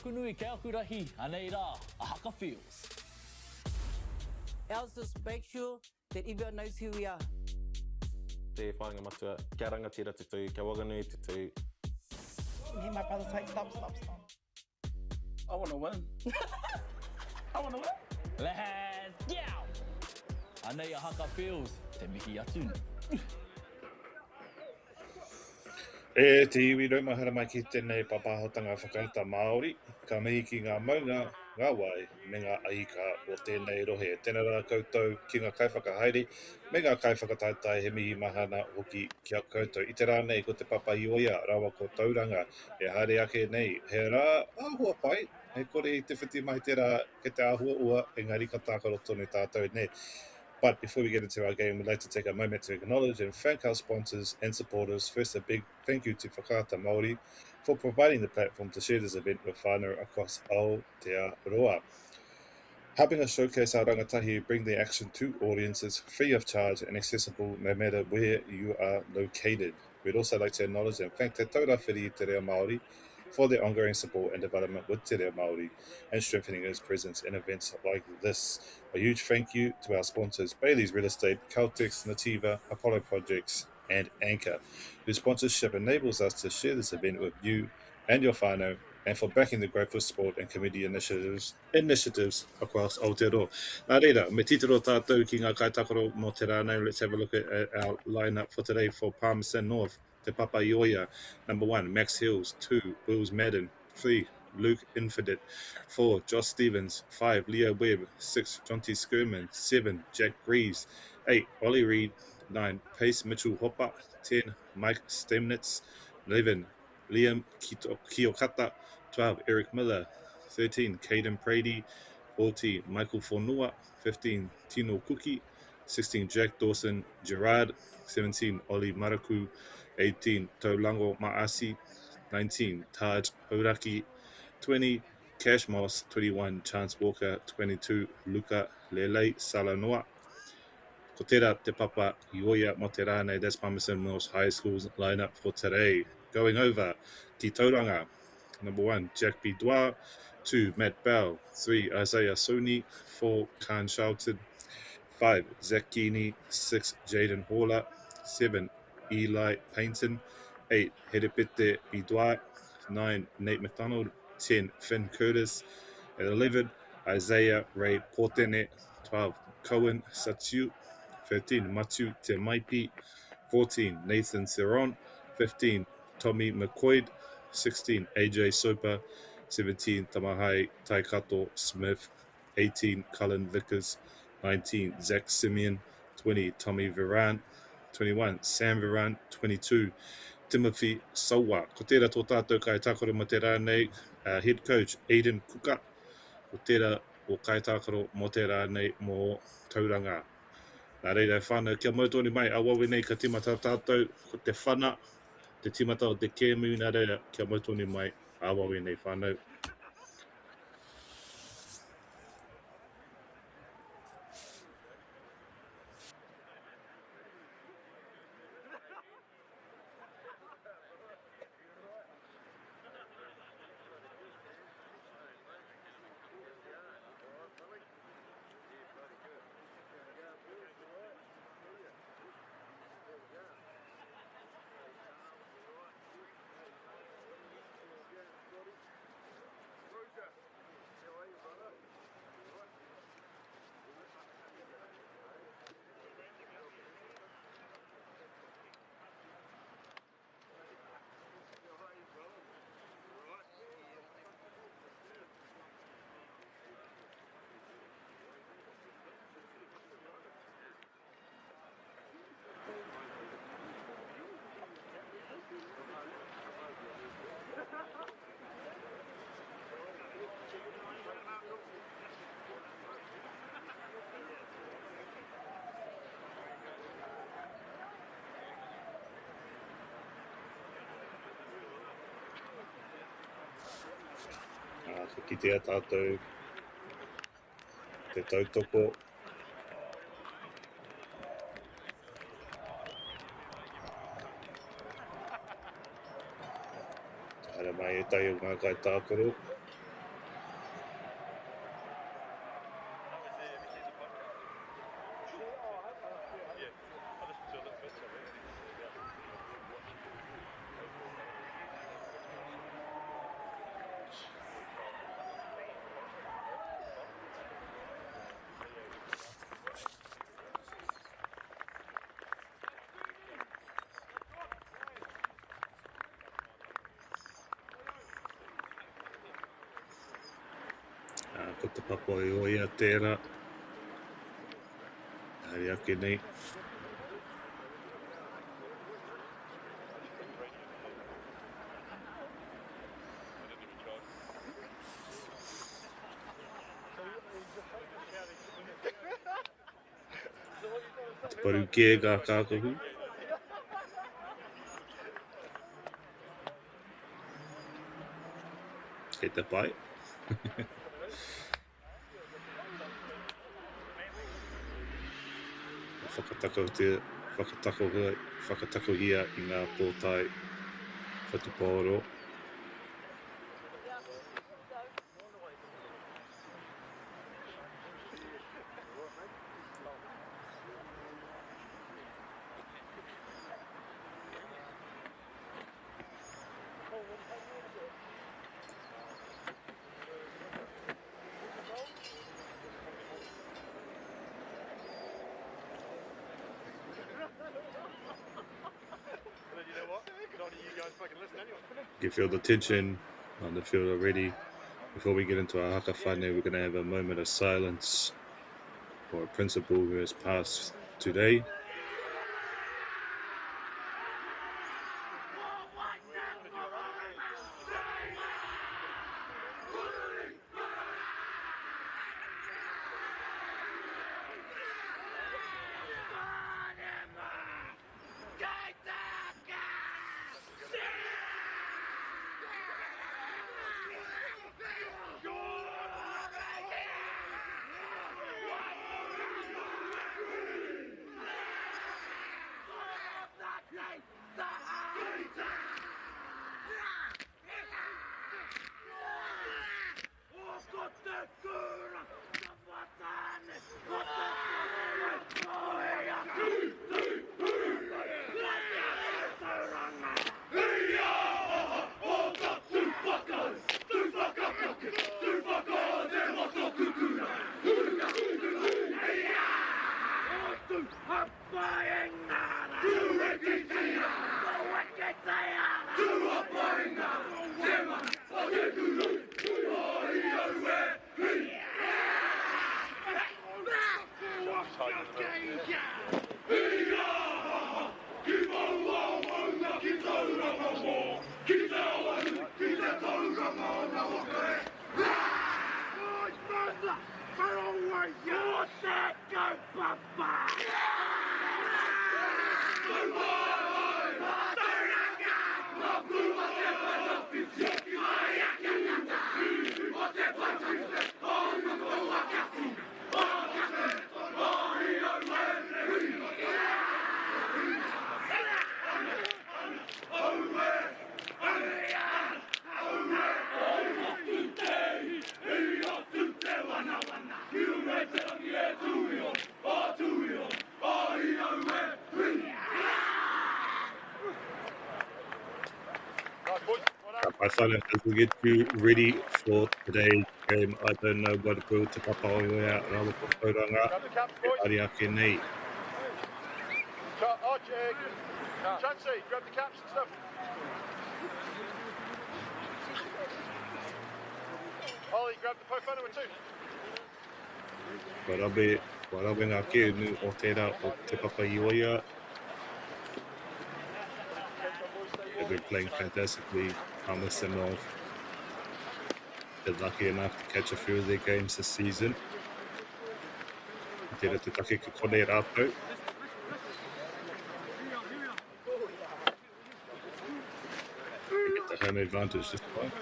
Mokunui ke aku rahi, anei rā, a haka feels. Ours just make sure that everyone knows who we are. Te whāinga matua, kia rangatira tutu, kia waganui tutu. Hear my brother say, stop. I want to win. I want to win. Let's go! Anei a haka feels, te mihi atu. E te iwi rau mahara mai ki tēnei papahotanga whakaata Māori, ka mihi ki ngā maunga, ngā wai, me ngā aika o tēnei rohe. Tēnā rā koutou ki ngā kaiwhakahaere, me ngā kaiwhakataitai he mihi mahana hoki ki a koutou. I te rā nei, ko te papa ioia, rawa ko Tauranga, e haere ake nei, he rā āhua pai, he kore i te whiti mai te rā, ke te āhua ua, engari ka tākaro tonu tātou nei. But before we get into our game, we'd like to take a moment to acknowledge and thank our sponsors and supporters. First, a big thank you to Whakaata Māori for providing the platform to share this event with whānau across Aotearoa. Helping us showcase our rangatahi, bring the action to audiences free of charge and accessible no matter where you are located. We'd also like to acknowledge and thank Te Taurawhiri Te Reo Māori for their ongoing support and development with Te Reo Māori and strengthening his presence in events like this. A huge thank you to our sponsors, Bailey's Real Estate, Caltex, Nativa, Apollo Projects, and Anchor, whose sponsorship enables us to share this event with you and your whānau, and for backing the growth of sport and community initiatives across Aotearoa. Nā reira, me titiro tātou ki ngā kaitakaro mō te rānei. Let's have a look at our lineup for today for Palmerston North. Te Papa Ioia, number 1, Max Hills. 2, Wills Madden. 3, Luke Infinite. 4, Josh Stevens. 5, Leo Webb. 6, Jonty Skirman. 7, Jack Greaves. 8, Ollie Reed. 9, Pace Mitchell Hopper. 10, Mike Stemnitz. 11, Liam Kiokata. 12, Eric Miller. 13, Caden Prady. 14, Michael Fonua. 15, Tino Kuki. 16, Jack Dawson Gerard. 17, Oli Maraku. 18, Taulango Maasi. 19, Taj Horaki. 20, Cash Moss. 21, Chance Walker. 22, Luka Lele Salanoa. Ko tērā te papa Ioia mo te rānei. That's Palmerston North High School's lineup for today. Going over, ki Tauranga. Number 1, Jack Bidois. 2, Matt Bell. 3, Isaiah Soni. 4, Khan Shelton. 5, Zach Keeney. 6, Jaden Horler. 7, Eli Paynton. 8, Hedepete Bidois. 9, Nate McDonald. 10, Finn Curtis. At 11, Isaiah Ray Portene. 12, Cohen Satiu. 13, Matu Te Maipi. 14, Nathan Ceron. 15, Tommy McCoyd. 16, AJ Soper. 17, Tamahai Taikato Smith. 18, Cullen Vickers. 19, Zach Simeon. 20, Tommy Viran. 21, Sam Viran. 22, Timothy Sawa. Ko tērā tō tātou kai tākaro mo te rānei, head coach Aiden Kuka. Ko tērā o kai tākaro mo te rānei mō Tauranga. Nā reira whānau, kia mautoni mai, a wawe nei ka timata tātou, ko te whana, te timata o te kēmu, nā reira, kia mautoni mai, a wawe nei whānau. Ki te tātou, te tautoko. Haere mai e tai o ngā kai tākoro. ko te papa o ia tērā. Hari ake nei. Te paru kē kā kākohu. Kei te pai. Whakatako hia I ngā pōtai whatupōro. You can feel the tension on the field already. Before we get into our haka whānau, we're going to have a moment of silence for a principal who has passed today. I find as we get you ready for today's game, I don't know what to put te papa o ia and I will put Tauranga. Hari ake nei. Chansey, grab the caps and stuff. Ollie, grab the pōwhanau too. Warabe ngā kēnu o tērā o te papa I o ia. They've been playing fantastically. Palmerston North. They're lucky enough to catch a few of their games this season. Tērā te take ki kone rātou. They get the home advantage this time.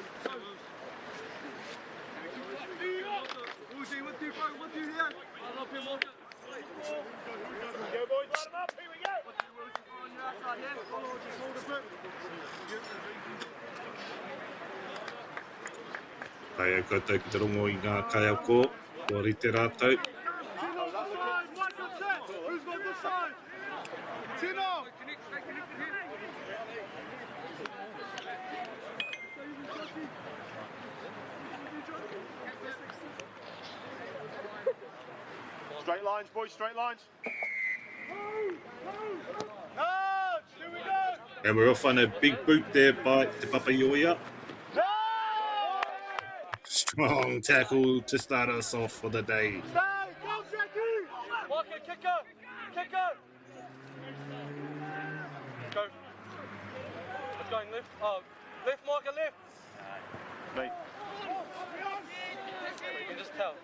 Go boys, line them up, here we go! Kai au koutou ki te rongo I ngā kai au ko, kua rite rātou. Straight lines, boys, straight lines. And we're off on a big boot there by te papa I o ia. Strong tackle to start us off for the day. Walker, kicker! Kicker! Go. It's going left. Oh, left, marker, left. Me. You can just tell.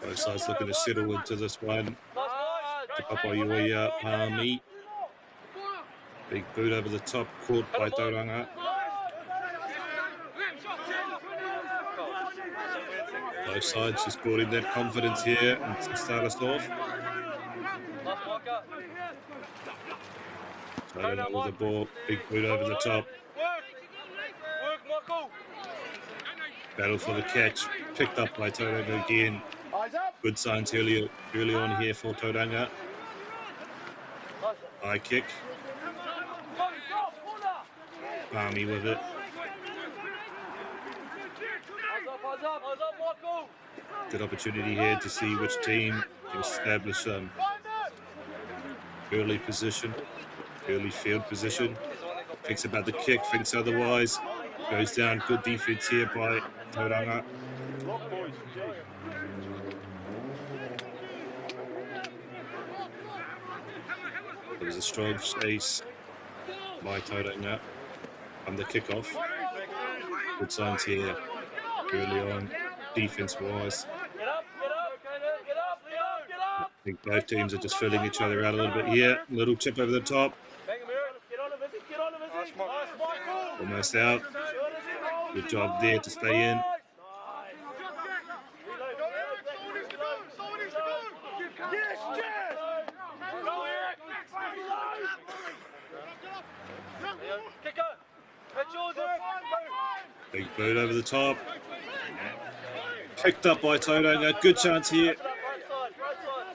Both sides looking to settle into this one. Nice, nice. Te papa Ioia, Palmy. Big boot over the top, caught by Tauranga. Both sides just building that confidence here and to start us off. Nice, marker. Tauranga with the ball, big boot over the top. Work, Michael. Battle for the catch, picked up by Tauranga again. Eyes up. Good signs early on here for Tauranga. High kick. Palmy with it. Eyes up, Michael. Good opportunity here to see which team can establish early position, early field position. Thinks about the kick, thinks otherwise. Goes down, good defense here by Tauranga. Lock, boys. It was a strong chase by Tauranga on the kickoff. Good signs here early on, defense-wise. Get up, Leo, get up. I think both teams are just filling each other out a little bit here. Little chip over the top, Bang him, get on him, Izzy, get on him, Izzy. Nice, Michael. almost out. Good job there to stay in. Kicker. That's yours, Eric. Big boot over the top. Picked up by Tauranga. Good chance here. Right side, right side.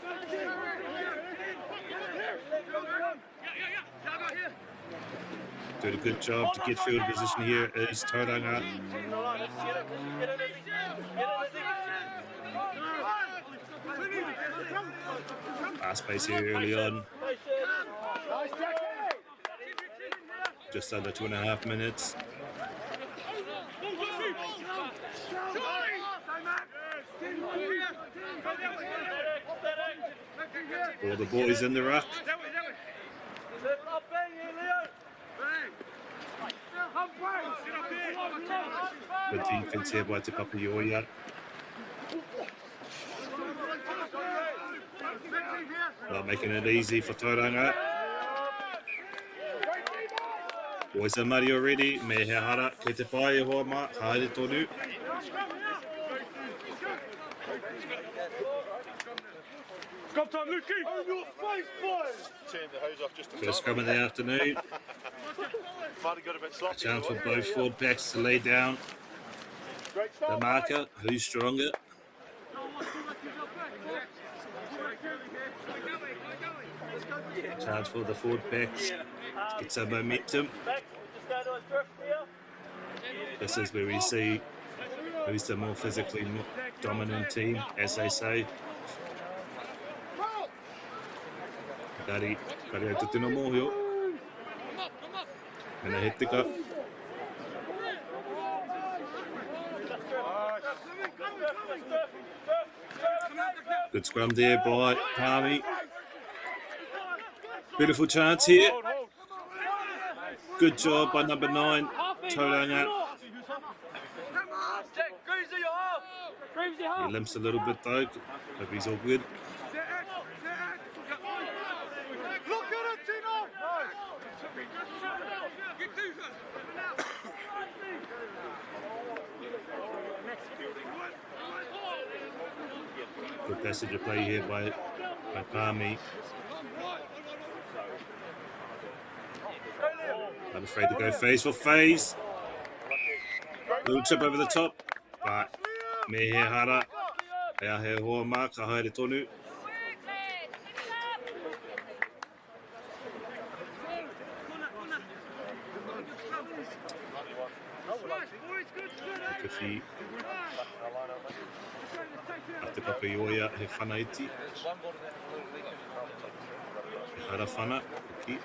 Did a good job to get field position here is Tauranga. Fast pace here early on. Just under 2.5 minutes. All the boys in the ruck. Good defense here by Te Papa Ioia. Not making it easy for Tauranga. Boys are mari already. Me he hara kei te whae hoa ma, haere tonu. Stop time, Lukey. On your face, boys. Turn the hose off just a First scrum of the afternoon. Might have got a bit sloppy. A chance for both forward backs to lay down Great the start. marker. Who's stronger? Chance for the forward backs to get some momentum. This is where we see who's the more physically dominant team, as they say. Kari au te tino mōhio. Mena he tika. Good scrum there by Palmy. Beautiful chance here. Good job by number 9, Tauranga. He limps a little bit though. Hope he's all good. Look at it, Tino. Good passage of play here by Palmy. Not afraid to go face for face. Little chip over the top. But me he hara. Ea he hoa mā, ka haere tonu. Kawhi. A te Papa Ioia he whanaiti. He hara whana. Ki.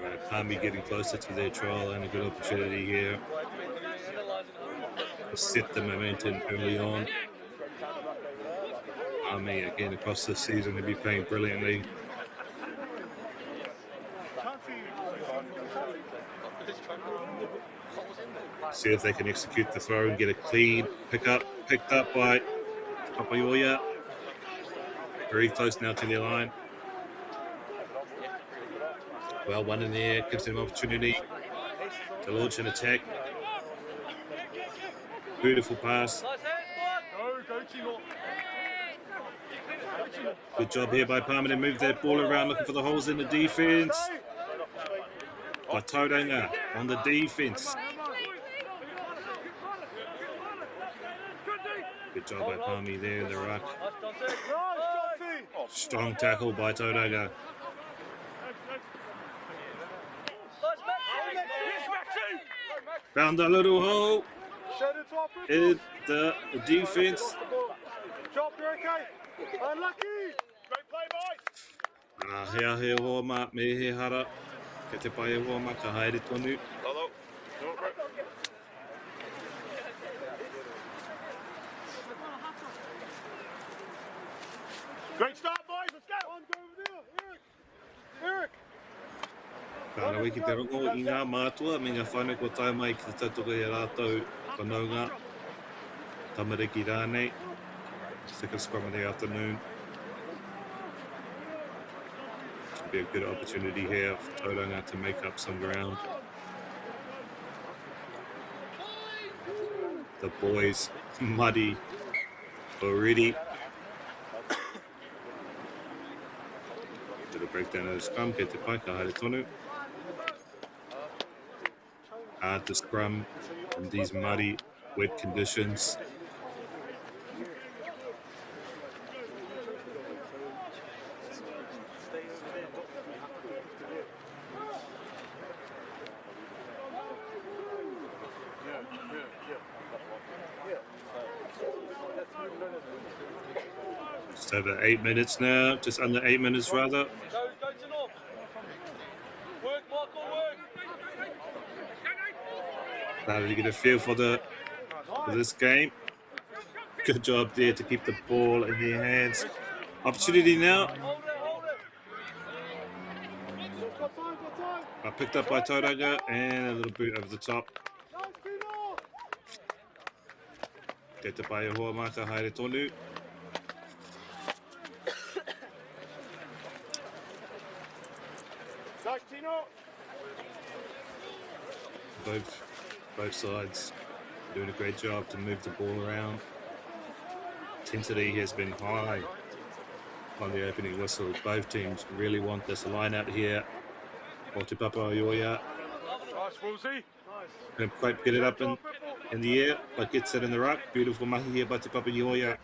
Right, Palmy getting closer to their trial and a good opportunity here. Set the momentum early on. Palmy again across the season to be playing brilliantly. See if they can execute the throw and get a clean picked up by Papaioia. Very close now to their line. Well, one in there gives them opportunity to launch an attack. Beautiful pass. Good job here by Palmer to move that ball around, looking for the holes in the defence. By Tauranga on the defence. Good job by Palmy there in the ruck. Strong tackle by Tauranga. Found a little hole in the defence. Hea he hoa ma me he hara. Ke te pai e hoa ma ka haere tonu. Great start, boys. Let's go. On, go over there. Eric. Kāna wiki te rongo I ngā mātua, me ngā whānau ko tai mai ki te tautoko e rātou whanaunga. Tamariki rānei. Second scrum of the afternoon. Should be a good opportunity here for Tauranga to make up some ground. The boys muddy already. Bit of breakdown of the scrum, ke te pai, ka haere tonu. Hard to scrum in these muddy, wet conditions. Just over 8 minutes now, just under 8 minutes rather. Now you get a feel for this game. Good job there to keep the ball in their hands. Opportunity now. Picked up by Tauranga and a little boot over the top. Te te pai e hoa maka haere tonu. Both sides doing a great job to move the ball around. Intensity has been high on the opening whistle. Both teams really want this line out here. Or te Papaioia. Can't quite get it up in the air, but gets it in the ruck. Beautiful mahi here by te Papaioia.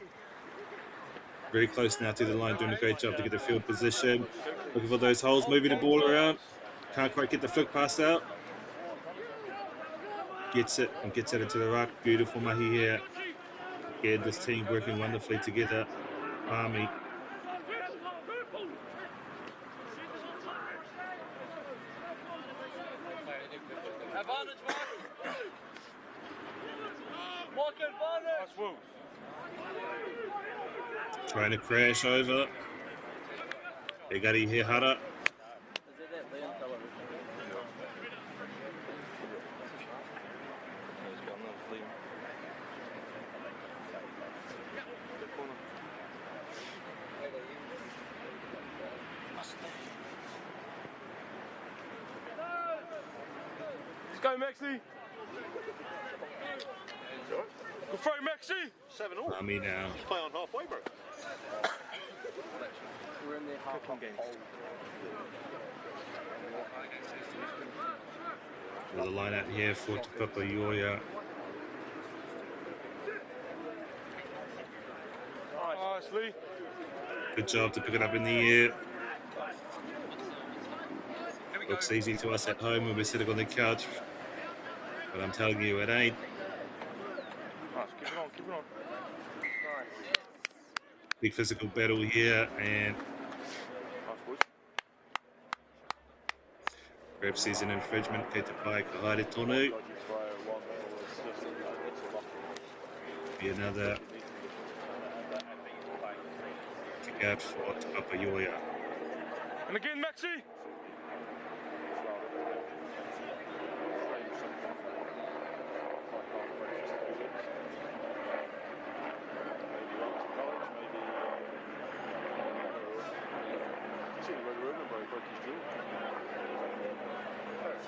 Very close now to the line, doing a great job to get the field position. Looking for those holes, moving the ball around. Can't quite get the flick pass out. Gets it and gets it into the ruck. Beautiful mahi here. Again, this team working wonderfully together. Army. Trying to crash over. Egari Hehara. Let's go, Maxie. Good throw, Maxie. 7-all. Army now. Just play on halfway, bro. We're in their half game. Another line out here for te Papaioia. Nicely. Good job to pick it up in the air. Looks easy to us at home when we're sitting on the couch, but I'm telling you it ain't. Nice, keep it on, keep it on. Big physical battle here, and ref sees an infringement. Kei te pai ka haere tonu. Be another kick out for Te Papaioia. And again, Maxi.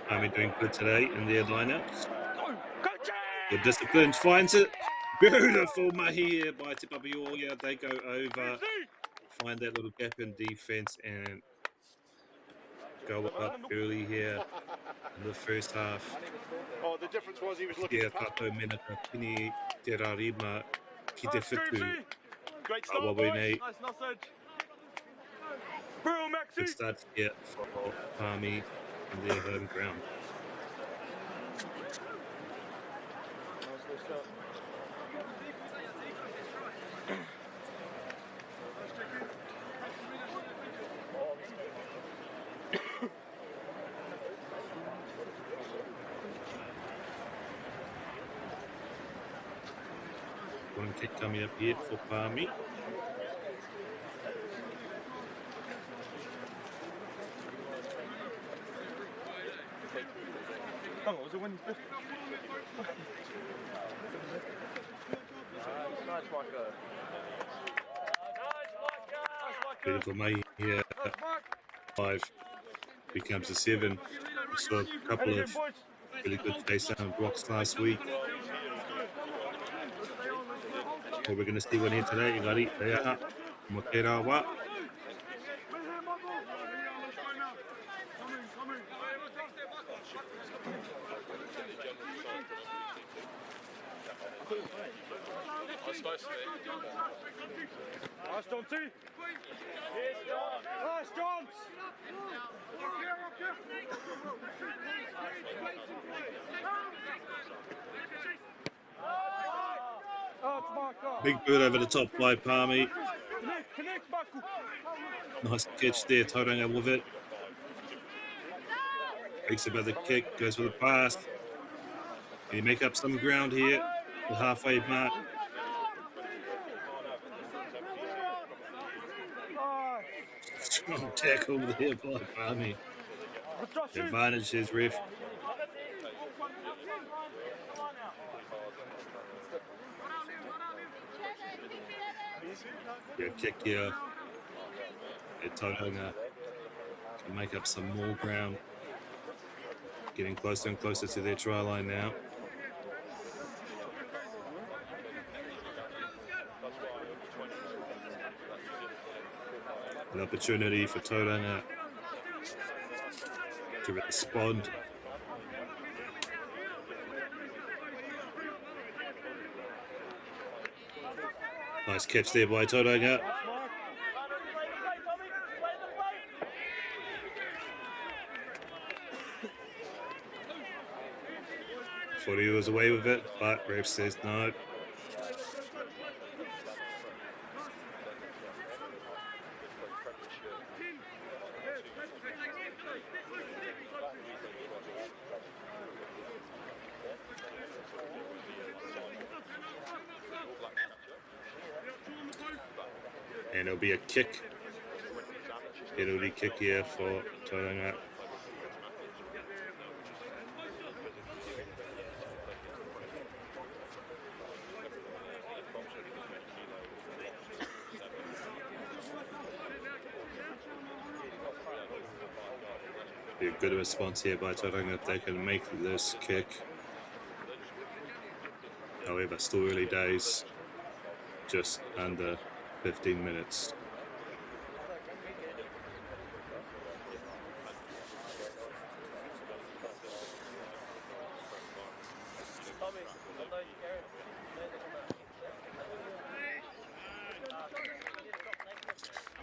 Army doing good today in their lineups. Good discipline, finds it. Beautiful mahi here by Te Papaioia. They go over, find that little gap in defense, and go up early here in the first half. Oh, the difference was he was looking Kia katou mena ka pini te rarima ki te whitu. Great start, Awa boys. wene. Nice sausage. Brill, Maxi. Good start here for Palmy in their home ground. One kick coming up here for Palmy. Oh, was it when Beautiful May here. 5 becomes a 7. We saw a couple of really good face-down blocks last week. So we're going to see one here today. Engari, rea, mo te rawa. Nice, Jonty. Nice, Johns. Big bird over the top by Palmy. Connect, Michael. Nice catch there, Tauranga with it. Breaks about the kick, goes for the pass. Can you make up some ground here? The halfway mark. Strong tackle there by Palmy. The advantage is ref. Yeah, kick here. Tauranga can make up some more ground. Getting closer and closer to their try line now. An opportunity for Tauranga to respond. Nice catch there by Tauranga. Thought he was away with it, but ref says no. And it'll be a kick. Penalty kick here for Tauranga. Be a good response here by Tauranga if they can make this kick. However, still early days, just under 15 minutes.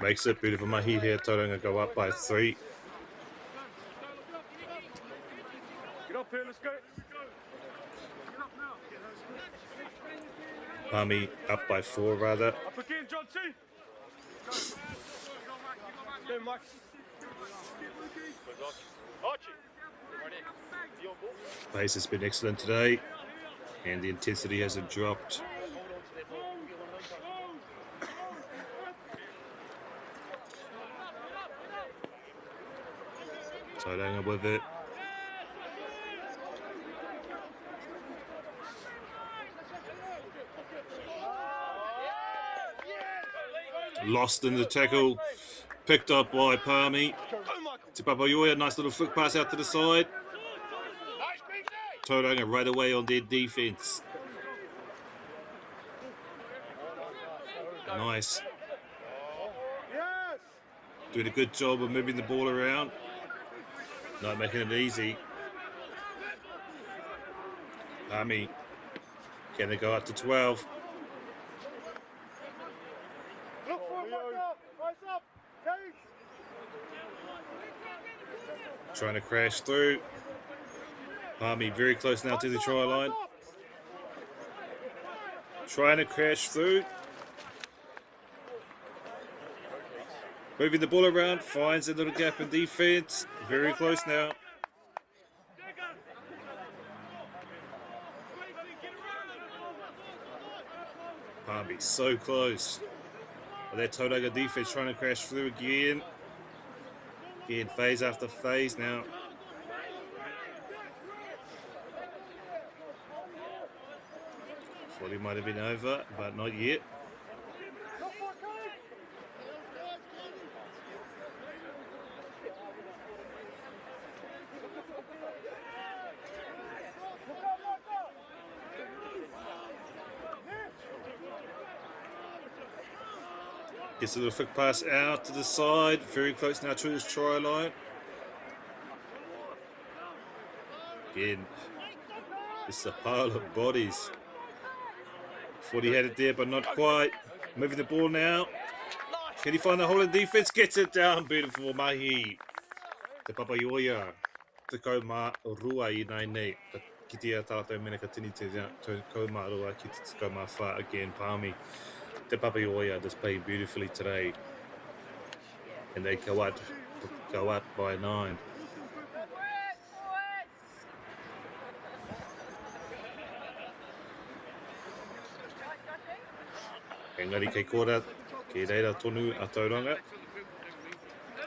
Makes it beautiful mahi here. Tauranga go up by 3. Get up here, let's go. Palmy up by 4 rather. Up again, Jonty. Pace has been excellent today, and the intensity hasn't dropped. Tauranga with it. Lost in the tackle, picked up by Palmy. Te Papaioia, nice little flick pass out to the side. Tauranga right away on their defence. Nice. Doing a good job of moving the ball around. Not making it easy. Palmy, can they go up to 12? Trying to crash through. Palmy very close now to the try line. Trying to crash through. Moving the ball around, finds a little gap in defence. Very close now. Palmy so close. But that Tauranga defence trying to crash through again. Again, phase after phase now. Thought he might have been over, but not yet. Gets a little flick pass out to the side. Very close now to his try line. Again, it's a pile of bodies. Thought he had it there, but not quite. Moving the ball now. Can he find the hole in defence? Gets it down. Beautiful mahi. Te Papaioia. Te kaumārua I nai nei. Ka kitia tātou mena ka tini te kaumārua ki te kaumāwha again. Palmy. Te Papaioia just played beautifully today. And they go up by 9. Engari kei kora, kei reira tonu a Tauranga.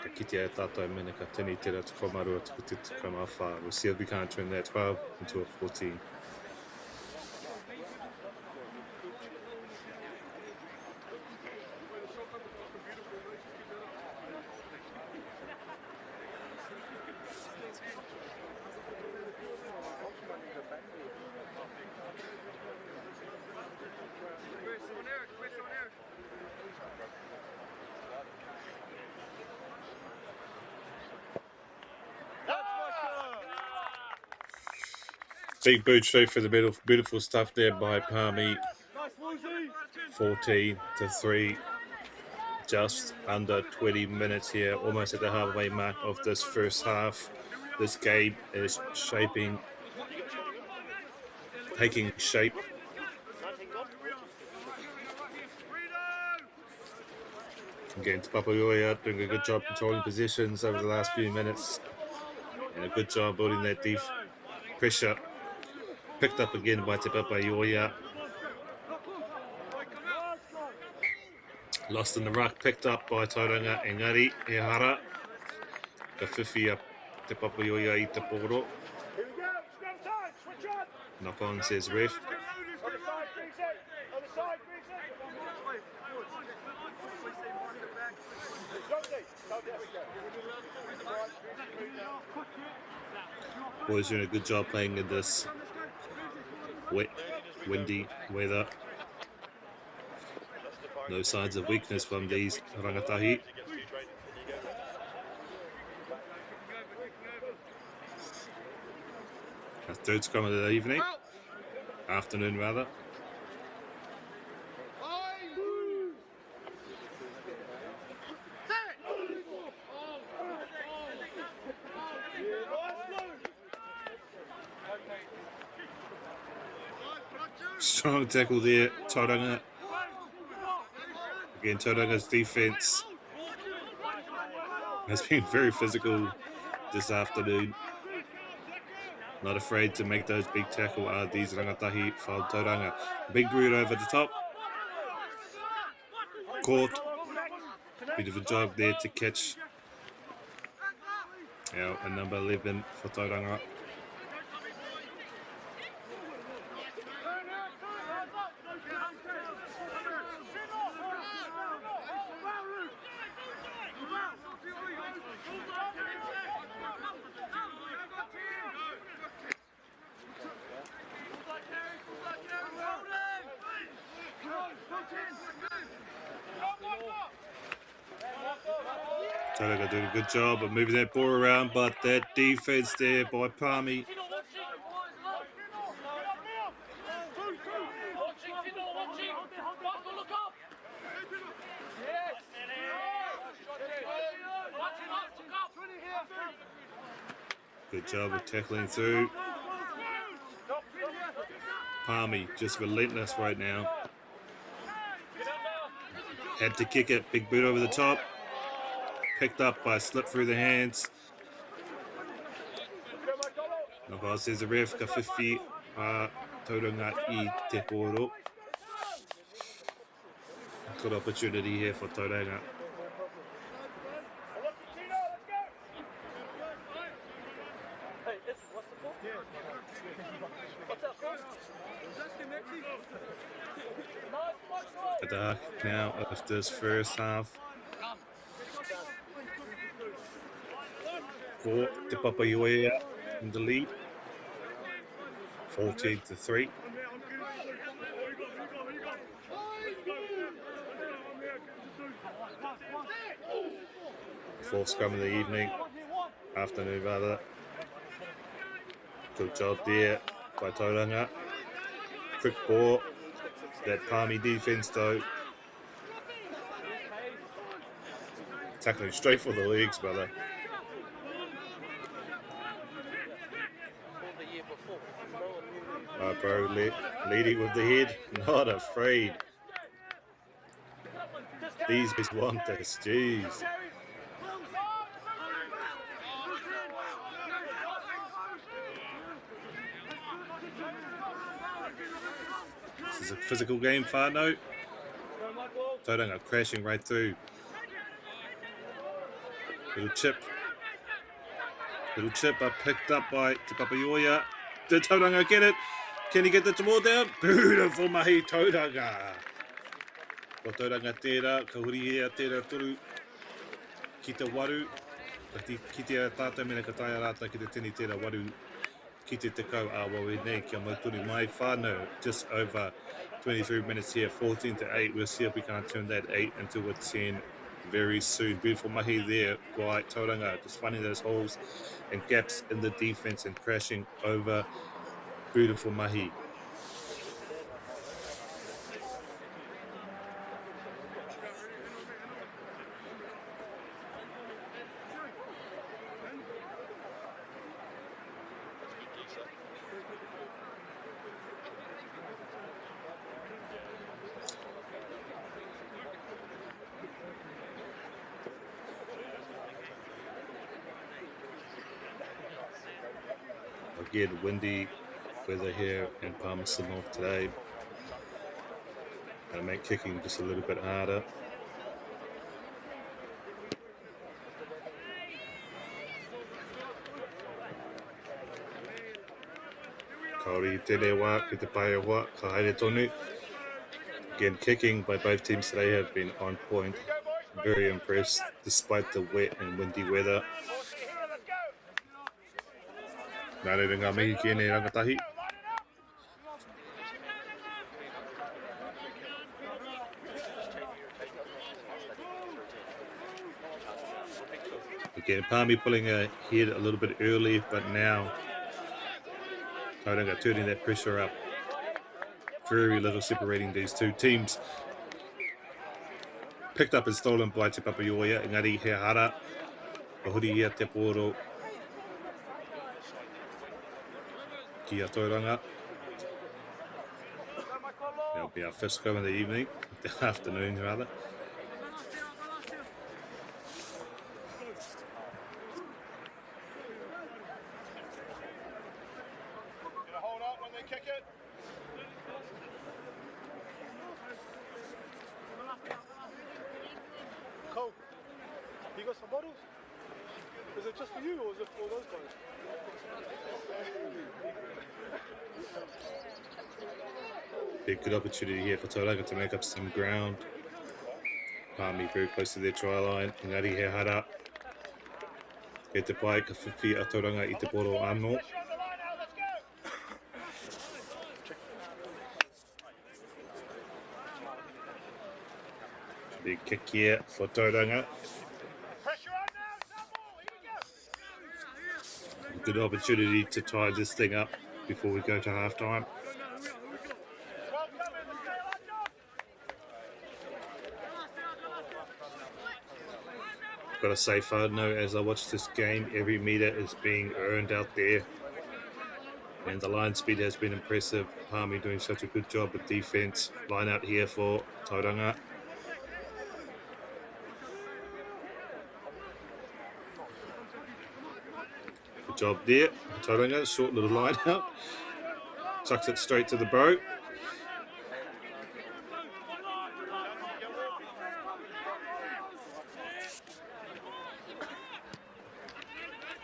Ka kitia e tātou mena ka tini tera te whamarua tuku te kaumāwha. We'll see if we can't turn that 12 into a 14. Big boot straight for the middle. Beautiful stuff there by Palmy. 14-3. Just under 20 minutes here. Almost at the halfway mark of this first half. This game is taking shape. Again, Te Papaioia doing a good job controlling positions over the last few minutes. And a good job building that deep pressure. Picked up again by Te Papaioia. Lost in the ruck, picked up by Tauranga Engari Ehara. Ka whiwhia Te Papaioia I te poro. Knock on, says ref. Boys doing a good job playing in this wet, windy weather. No signs of weakness from these rangatahi. A third scrum of the evening. Afternoon rather. Strong tackle there, Tauranga. Again, Tauranga's defence has been very physical this afternoon. Not afraid to make those big tackle are these rangatahi from Tauranga. Big boot over the top. Caught. Bit of a job there to catch a number 11 for Tauranga. Tauranga doing a good job of moving that ball around, but that defence there by Palmy. Good job of tackling through. Palmy just relentless right now. Had to kick it, big boot over the top. Picked up by a slip through the hands. Naka says the ref, ka whiwhi Tauranga I te poro. Good opportunity here for Tauranga. At the hack now of this first half. For Te Papaioea in the lead, 14-3. Fourth scrum of the evening, afternoon rather. Good job there by Tauranga. Quick ball. That Palmy defence though. Tackling straight for the legs, brother. Bro, leading with the head, not afraid. These guys want this, jeez. This is a physical game, far note. Tauranga crashing right through. Little chip are picked up by Te Papaioea. Did Tauranga get it? Can he get the ball down? Beautiful mahi Tauranga. Ko Tauranga tērā, ka hurihia tērā turu ki te waru. Ki te tātou mena ka taia rāta ki te tini tērā waru ki te tekau a wawe nei kia mauturi mai whānau. Just over 23 minutes here, 14-8. We'll see if we can't turn that 8 into a 10 very soon. Beautiful mahi there by Tauranga, just finding those holes and gaps in the defense and crashing over. Beautiful mahi. Again, windy weather here in Palmerston North today. Gonna make kicking just a little bit harder. Kaori tēnei wā, ki te pae wā, ka haere tonu. Again, kicking by both teams today have been on point. Very impressed despite the wet and windy weather. Nā reira ngā mihi ki enei rangatahi. Again, Palmy pulling ahead a little bit early, but now Tauranga turning that pressure up. Very little separating these two teams. Picked up and stolen by Te Papaioea, engari he hara. Pahuri ia te poro. Kia Tauranga. That'll be our first scrum of the evening, the afternoon rather. Kick it. Cole, you got some bottles? Is it just for you or is it for those guys? Be a good opportunity here for Tauranga to make up some ground. Palmy very close to their try line. Engari he hara. Kei te pai ka whiwhi a Tauranga I te poro anō. Big kick here for Tauranga. Good opportunity to tie this thing up before we go to half time. Got to say, Fardno, as I watch this game, every metre is being earned out there. And the line speed has been impressive. Palmy doing such a good job with defence. Line out here for Tauranga. Good job there. Tauranga, short little line out. Sucks it straight to the bro.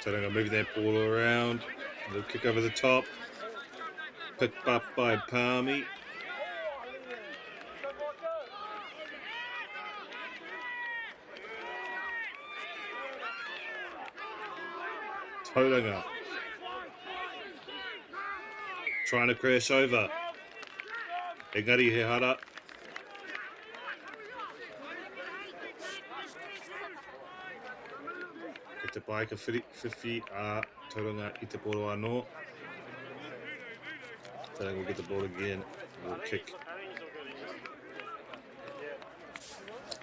Tauranga moving that ball around. A little kick over the top. Picked up by Palmy. Tauranga trying to crash over. Engari he hara. Te pai ka whiwhi a Tauranga I te poro anō. Tauranga will get the ball again. We'll kick.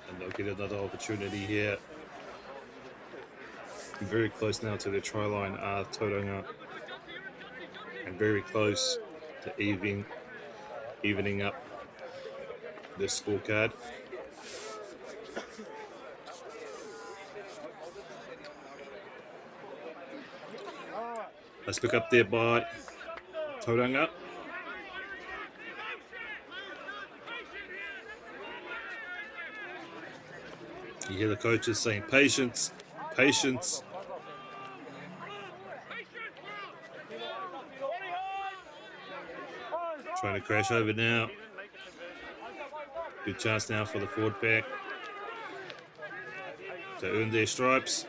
And they'll get another opportunity here. Very close now to the try line are Tauranga. And very close to evening up the scorecard. Let's pick up there by Tauranga. You hear the coaches saying patience, patience. Trying to crash over now. Good chance now for the forward pack to earn their stripes.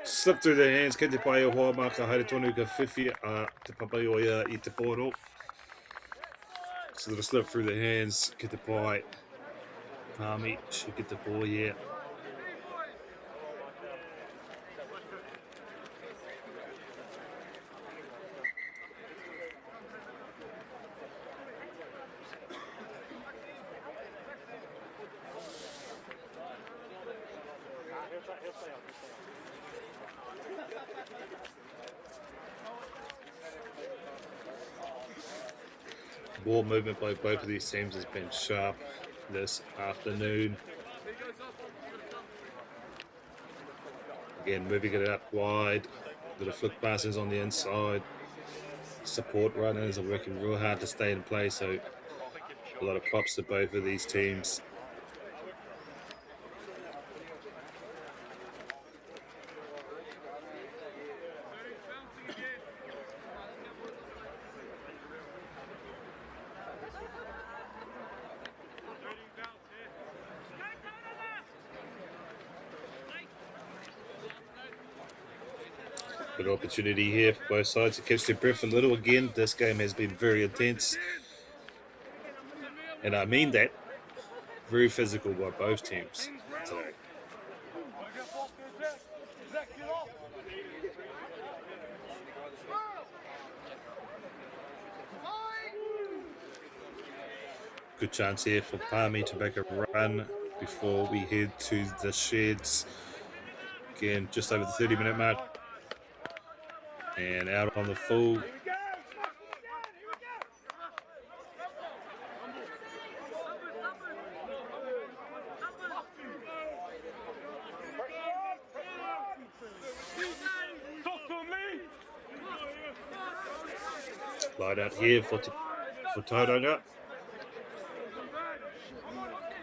Slip through their hands, kei te pai o hoa mā ka haere tonu ka whiwhi a te papai o ia I te poro. So it'll slip through their hands, kei te pai. Palmy should get the ball here. Ball movement by both of these teams has been sharp this afternoon. Again, moving it up wide. Little flick passes on the inside. Support runners are working real hard to stay in play, so a lot of props to both of these teams. Good opportunity here for both sides to catch their breath a little. Again, this game has been very intense. And I mean that. Very physical by both teams today. Good chance here for Palmy to make a run before we head to the sheds. Again, just over the 30-minute mark. And out on the full. Line out here for Tauranga.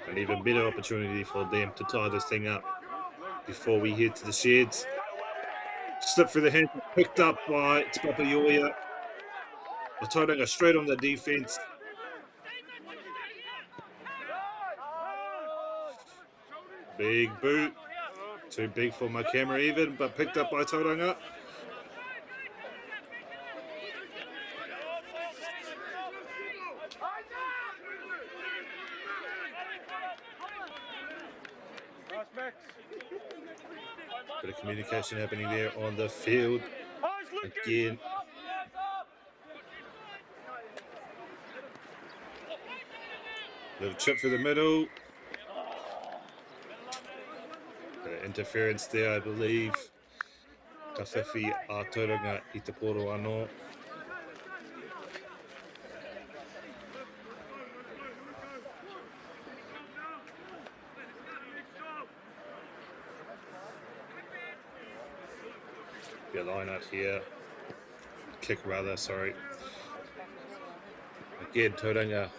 An even better opportunity for them to tie this thing up before we head to the sheds. Slip through the hand, picked up by Tapaioia. Tauranga straight on the defence. Big boot. Too big for my camera even, but picked up by Tauranga. Bit of communication happening there on the field. Again. Little chip through the middle. Interference there, I believe. Ka whiwhi a Tauranga I te poro anō. Line out here. Kick rather, sorry. Again, Tauranga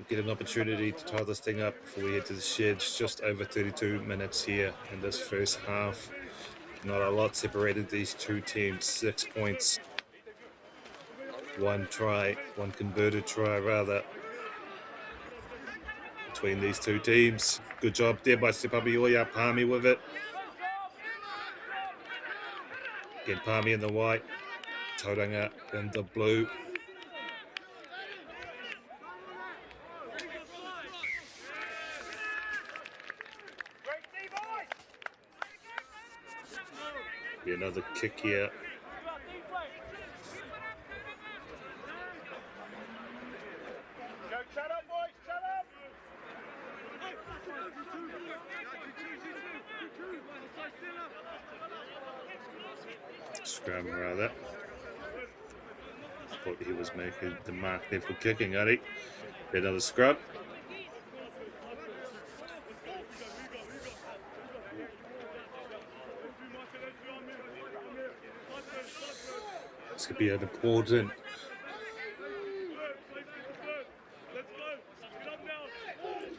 get an opportunity to tie this thing up before we head to the sheds. Just over 32 minutes here in this first half. Not a lot separated these two teams. 6 points. One converted try rather, between these two teams. Good job there by Tapaioia. Palmy with it. Again, Palmy in the white, Tauranga in the blue. Be another kick here. Scrum rather. Thought he was making the mark there for kicking, Ari. Another scrub. This could be an important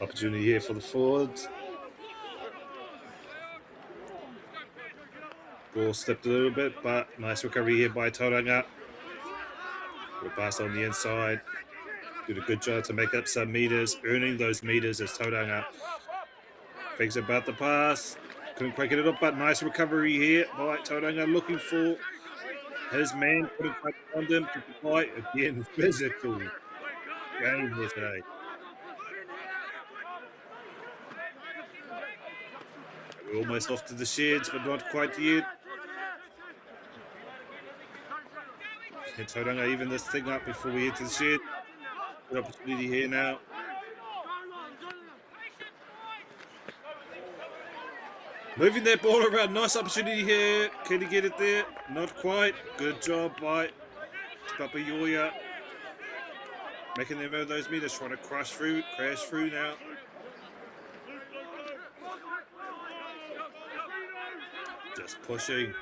opportunity here for the forwards. Ball slipped a little bit, but nice recovery here by Tauranga. Good pass on the inside. Did a good job to make up some meters, earning those meters as Tauranga thinks about the pass. Couldn't quite get it up, but nice recovery here by Tauranga, looking for his man. Couldn't quite find him. Quite again, physical game here today. We're almost off to the sheds, but not quite yet. Can Tauranga even this thing up before we head to the shed? Good opportunity here now. Moving that ball around. Nice opportunity here. Can he get it there? Not quite. Good job by Tapaioia. Making them earn those meters. Trying to crash through now. Just pushing.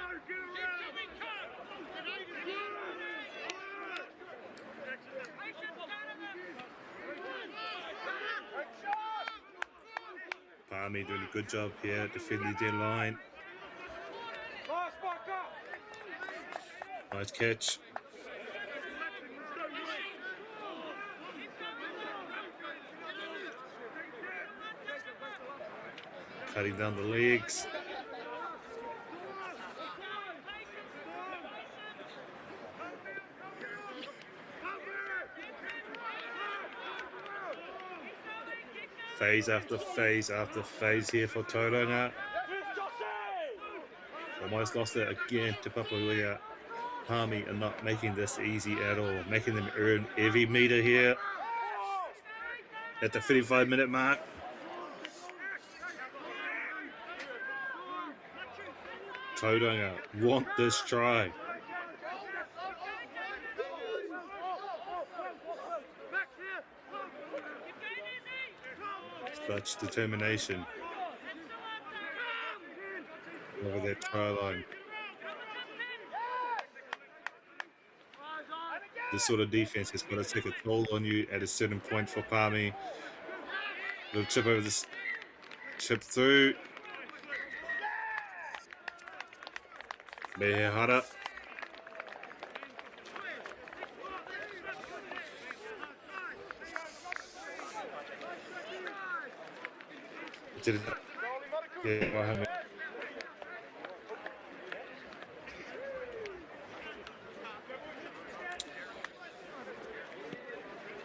Palmy doing a good job here, defending their line. Nice catch. Cutting down the legs. Phase after phase after phase here for Tauranga. Almost lost it again to Tapaioia. Palmy are not making this easy at all, making them earn every meter here at the 35-minute mark. Tauranga want this try. Such determination over that try line. This sort of defense has got to take a toll on you at a certain point for Palmy. Little chip over this, chip through. Mehara. Yeah,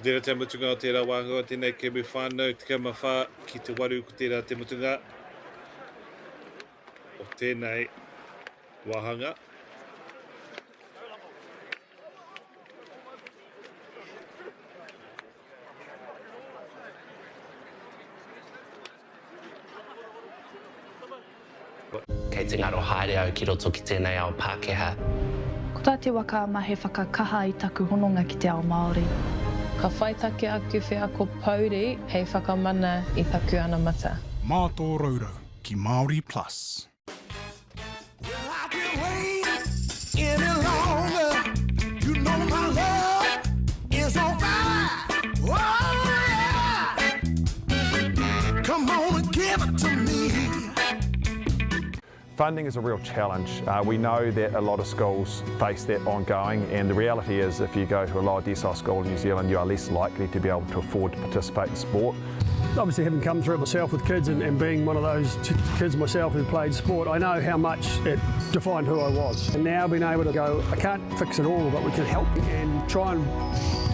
Tērā te mutunga o tērā wāhua, tēnei ke me whānau, te ka mawhā ki te waru ko tērā te mutunga o tēnei wāhanga. Kei te ngaro haere au ki roto ki tēnei ao Pākehā. Ko tā te waka ma he whakakaha i taku hononga ki te ao Māori. Ka whaitake aku whea ko Pauri hei whakamana i taku ana mata. Mā tō raurau ki MāORI Plus. Funding is a real challenge. We know that a lot of schools face that ongoing, and the reality is if you go to a lower decile school in New Zealand, you are less likely to be able to afford to participate in sport. Obviously, having come through it myself with kids and being one of those kids myself who played sport, I know how much it defined who I was. And now being able to go, I can't fix it all, but we can help and try and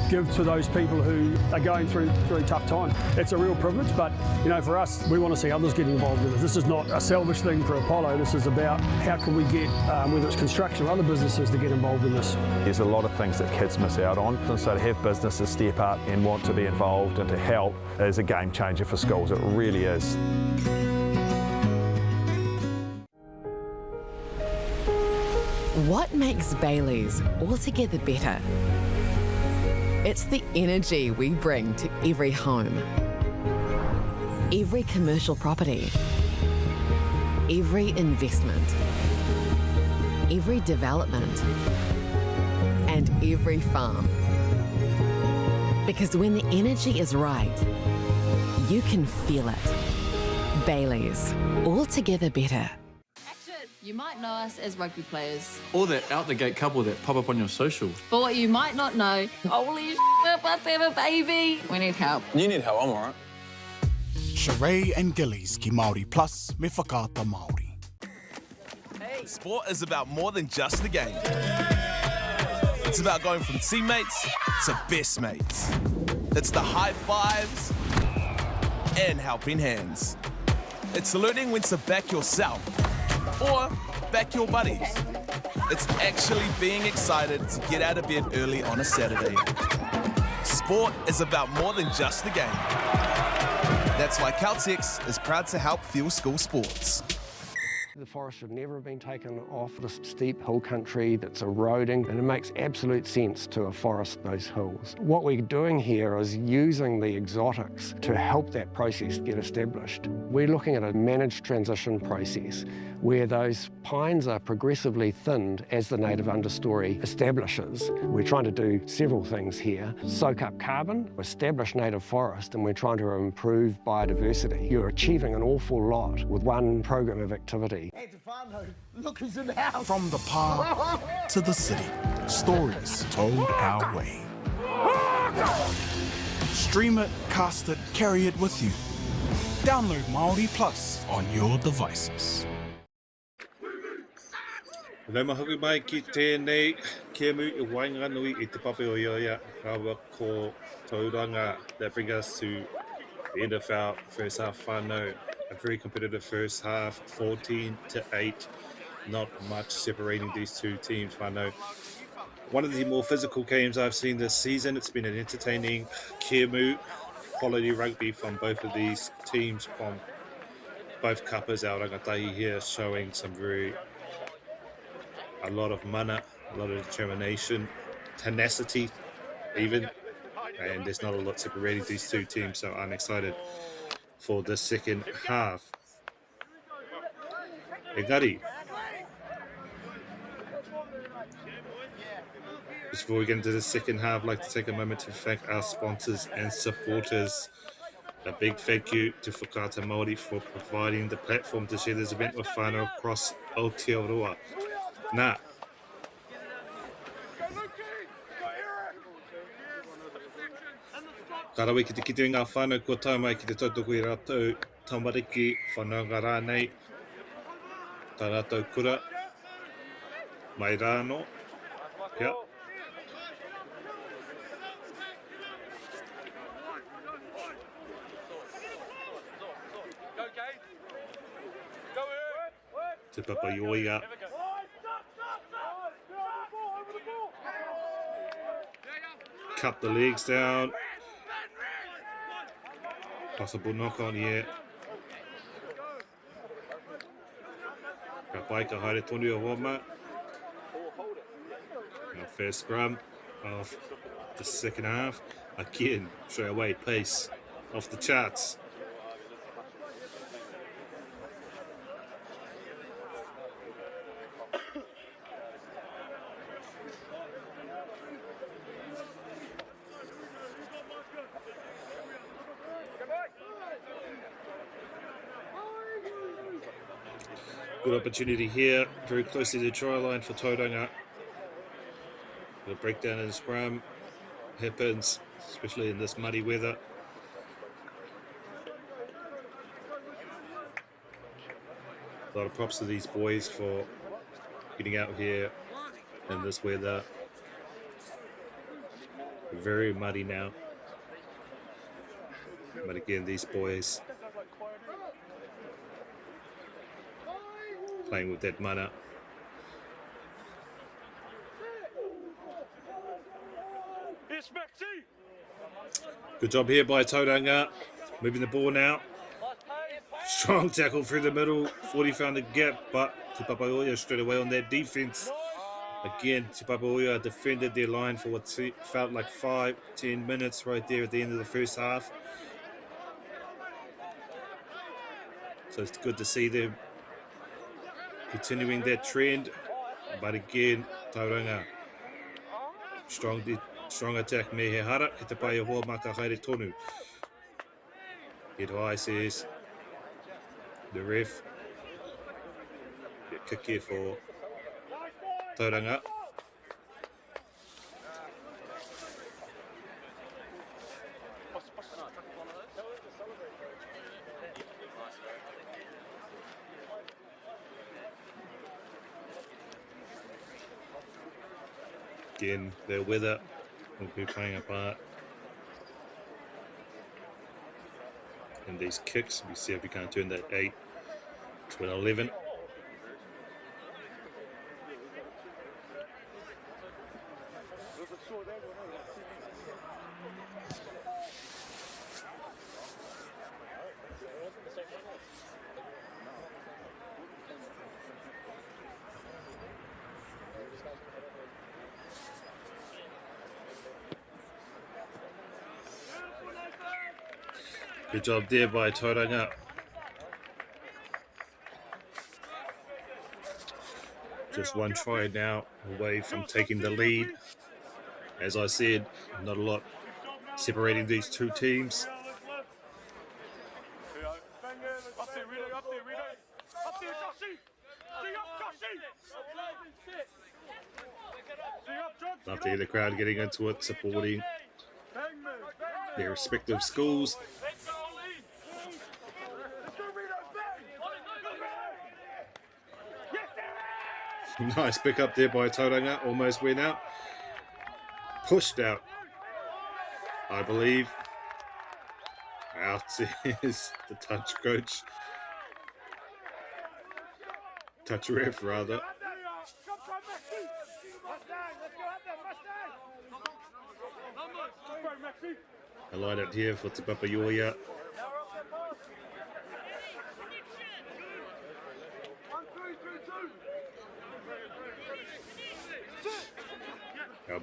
give to those people who are going through a tough time. It's a real privilege, but you know, for us, we want to see others get involved in it. This is not a selfish thing for Apollo. This is about how can we get, whether it's construction or other businesses, to get involved in this. There's a lot of things that kids miss out on, and so to have businesses step up and want to be involved and to help is a game changer for schools. It really is. What makes Bailey's altogether better? It's the energy we bring to every home, every commercial property, every investment, every development, and every farm. Because when the energy is right, you can feel it. Bailey's, altogether better. You might know us as rugby players. Or that out-the-gate couple that pop up on your socials. But what you might not know, holy shit, but they have a baby. We need help. You need help, I'm alright. Sheree and Gillies ki MāORI Plus me whakaata Māori. Sport is about more than just the game. It's about going from teammates to best mates. It's the high fives and helping hands. It's learning when to back yourself or back your buddies. It's actually being excited to get out of bed early on a Saturday. Sport is about more than just the game. That's why Caltex is proud to help fuel school sports. The forest should never have been taken off this steep hill country that's eroding, and it makes absolute sense to afforest those hills. What we're doing here is using the exotics to help that process get established. We're looking at a managed transition process where those pines are progressively thinned as the native understory establishes. We're trying to do several things here. Soak up carbon, establish native forest, and we're trying to improve biodiversity. You're achieving an awful lot with one program of activity. Look who's in the house. From the park to the city, stories told our way. Stream it, cast it, carry it with you. Download MāORI Plus on your devices. Nau mahaku mai ki tēnei kemu I wainga nui I te pape o ioia rawa ko Tauranga. That brings us to the end of our first half whānau. A very competitive first half, 14-8. Not much separating these two teams, whānau. One of the more physical games I've seen this season. It's been an entertaining kemu, quality rugby from both of these teams, from both kapas, our rangatahi here, showing some very a lot of mana, a lot of determination, tenacity even, and there's not a lot separating these two teams, so I'm excited for the second half. Engari, before we get into the second half, I'd like to take a moment to thank our sponsors and supporters. A big thank you to Whakaata Māori for providing the platform to share this event with whānau across Aotearoa. Nā, karawai ki te kite ngā whānau kua tau mai ki te tautoko i rātou tamariki whanaunga rānei, tā rātou kura, mai rāno, pia. Te papa i oia. Cut the legs down. Possible knock on here. Ka pai ka haere tonu o wama. Our first scrum of the second half. Again, straight away, pace off the charts. Good opportunity here, very close to the try line for Tauranga. The breakdown in the scrum happens, especially in this muddy weather. A lot of props to these boys for getting out here in this weather. Very muddy now. But again, these boys playing with that mana. Good job here by Tauranga. Moving the ball now. Strong tackle through the middle. 40 found the gap, but Te Papaoia straight away on that defense. Again, Te Papaoia defended their line for what felt like 5-10 minutes right there at the end of the first half. So it's good to see them continuing that trend, but again, Tauranga, strong attack me he hara, ki te pai o hoa maka haere tonu. Head high says the ref. Kick here for Tauranga. Again, their weather will be playing a part in these kicks. We see if we can't turn that 8 to an 11. Good job there by Tauranga. Just one try now away from taking the lead. As I said, not a lot separating these two teams. Love to hear the crowd getting into it, supporting their respective schools. Nice pick up there by Tauranga, almost went out. Pushed out, I believe. Out is the touch coach. Touch ref, rather. A line out here for Te Papaoia.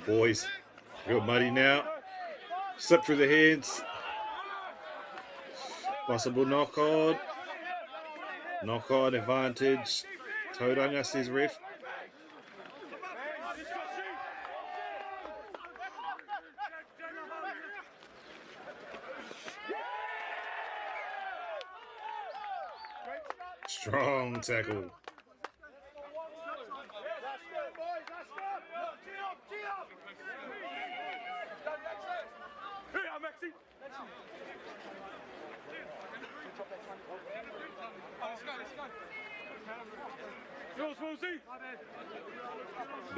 Boys, real muddy now. Slip through the hands. Possible knock on. Knock on advantage. Tauranga, says ref. Strong tackle.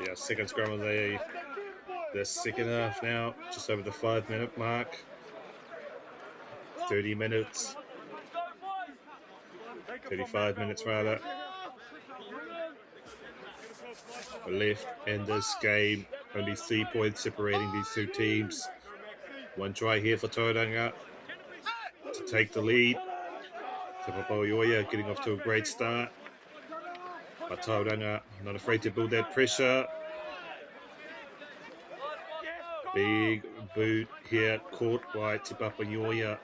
Yeah, second scrum of the second half now, just over the 5-minute mark. 30 minutes. 35 minutes rather. Left in this game. Only 3 points separating these two teams. One try here for Tauranga to take the lead. Te Papaoioia getting off to a great start. But Tauranga not afraid to build that pressure. Big boot here caught by Te Papaoioia.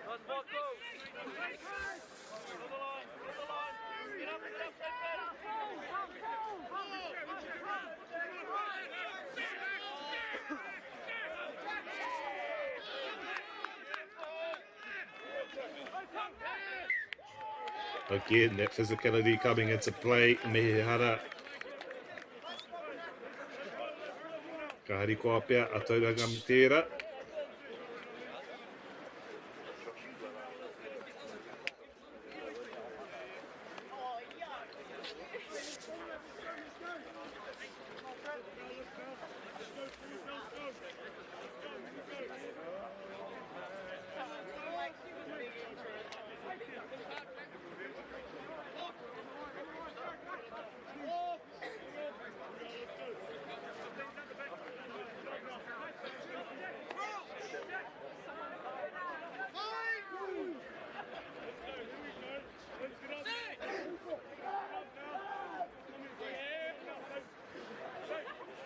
Again, that physicality coming into play. Mehihara. Ka hari ko apea a Tauranga Mtera.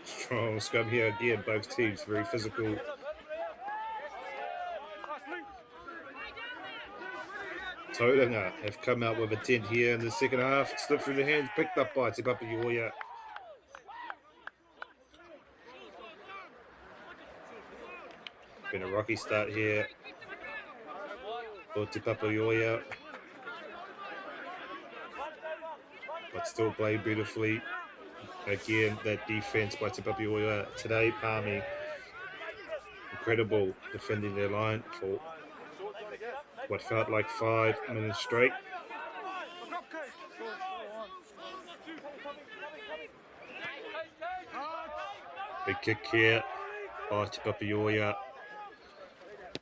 Strong scrum here again, both teams very physical. Tauranga have come out with a 10 here in the second half. Slipped through the hands, picked up by Te Papaoioia. Been a rocky start here for Te Papaoioia, but still played beautifully. Again, that defense by Te Papaoioia today, Palmy, incredible defending their line for what felt like 5 minutes straight. Big kick here by Te Papaoioia.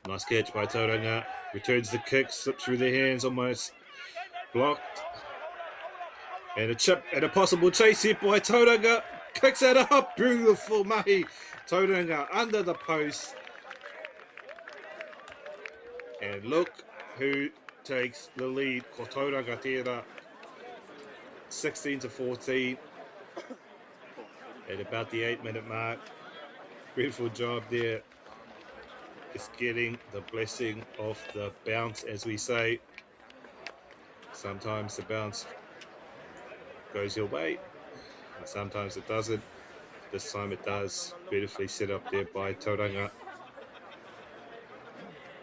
Nice catch by Tauranga. Returns the kick, slips through their hands, almost blocked. And a chip and a possible chase here by Tauranga. Kicks it up. Beautiful mahi. Tauranga under the post. And look who takes the lead for Tauranga Tera. 16-14. At about the 8-minute mark. Beautiful job there. Just getting the blessing of the bounce, as we say. Sometimes the bounce goes your way, and sometimes it doesn't. This time it does. Beautifully set up there by Tauranga.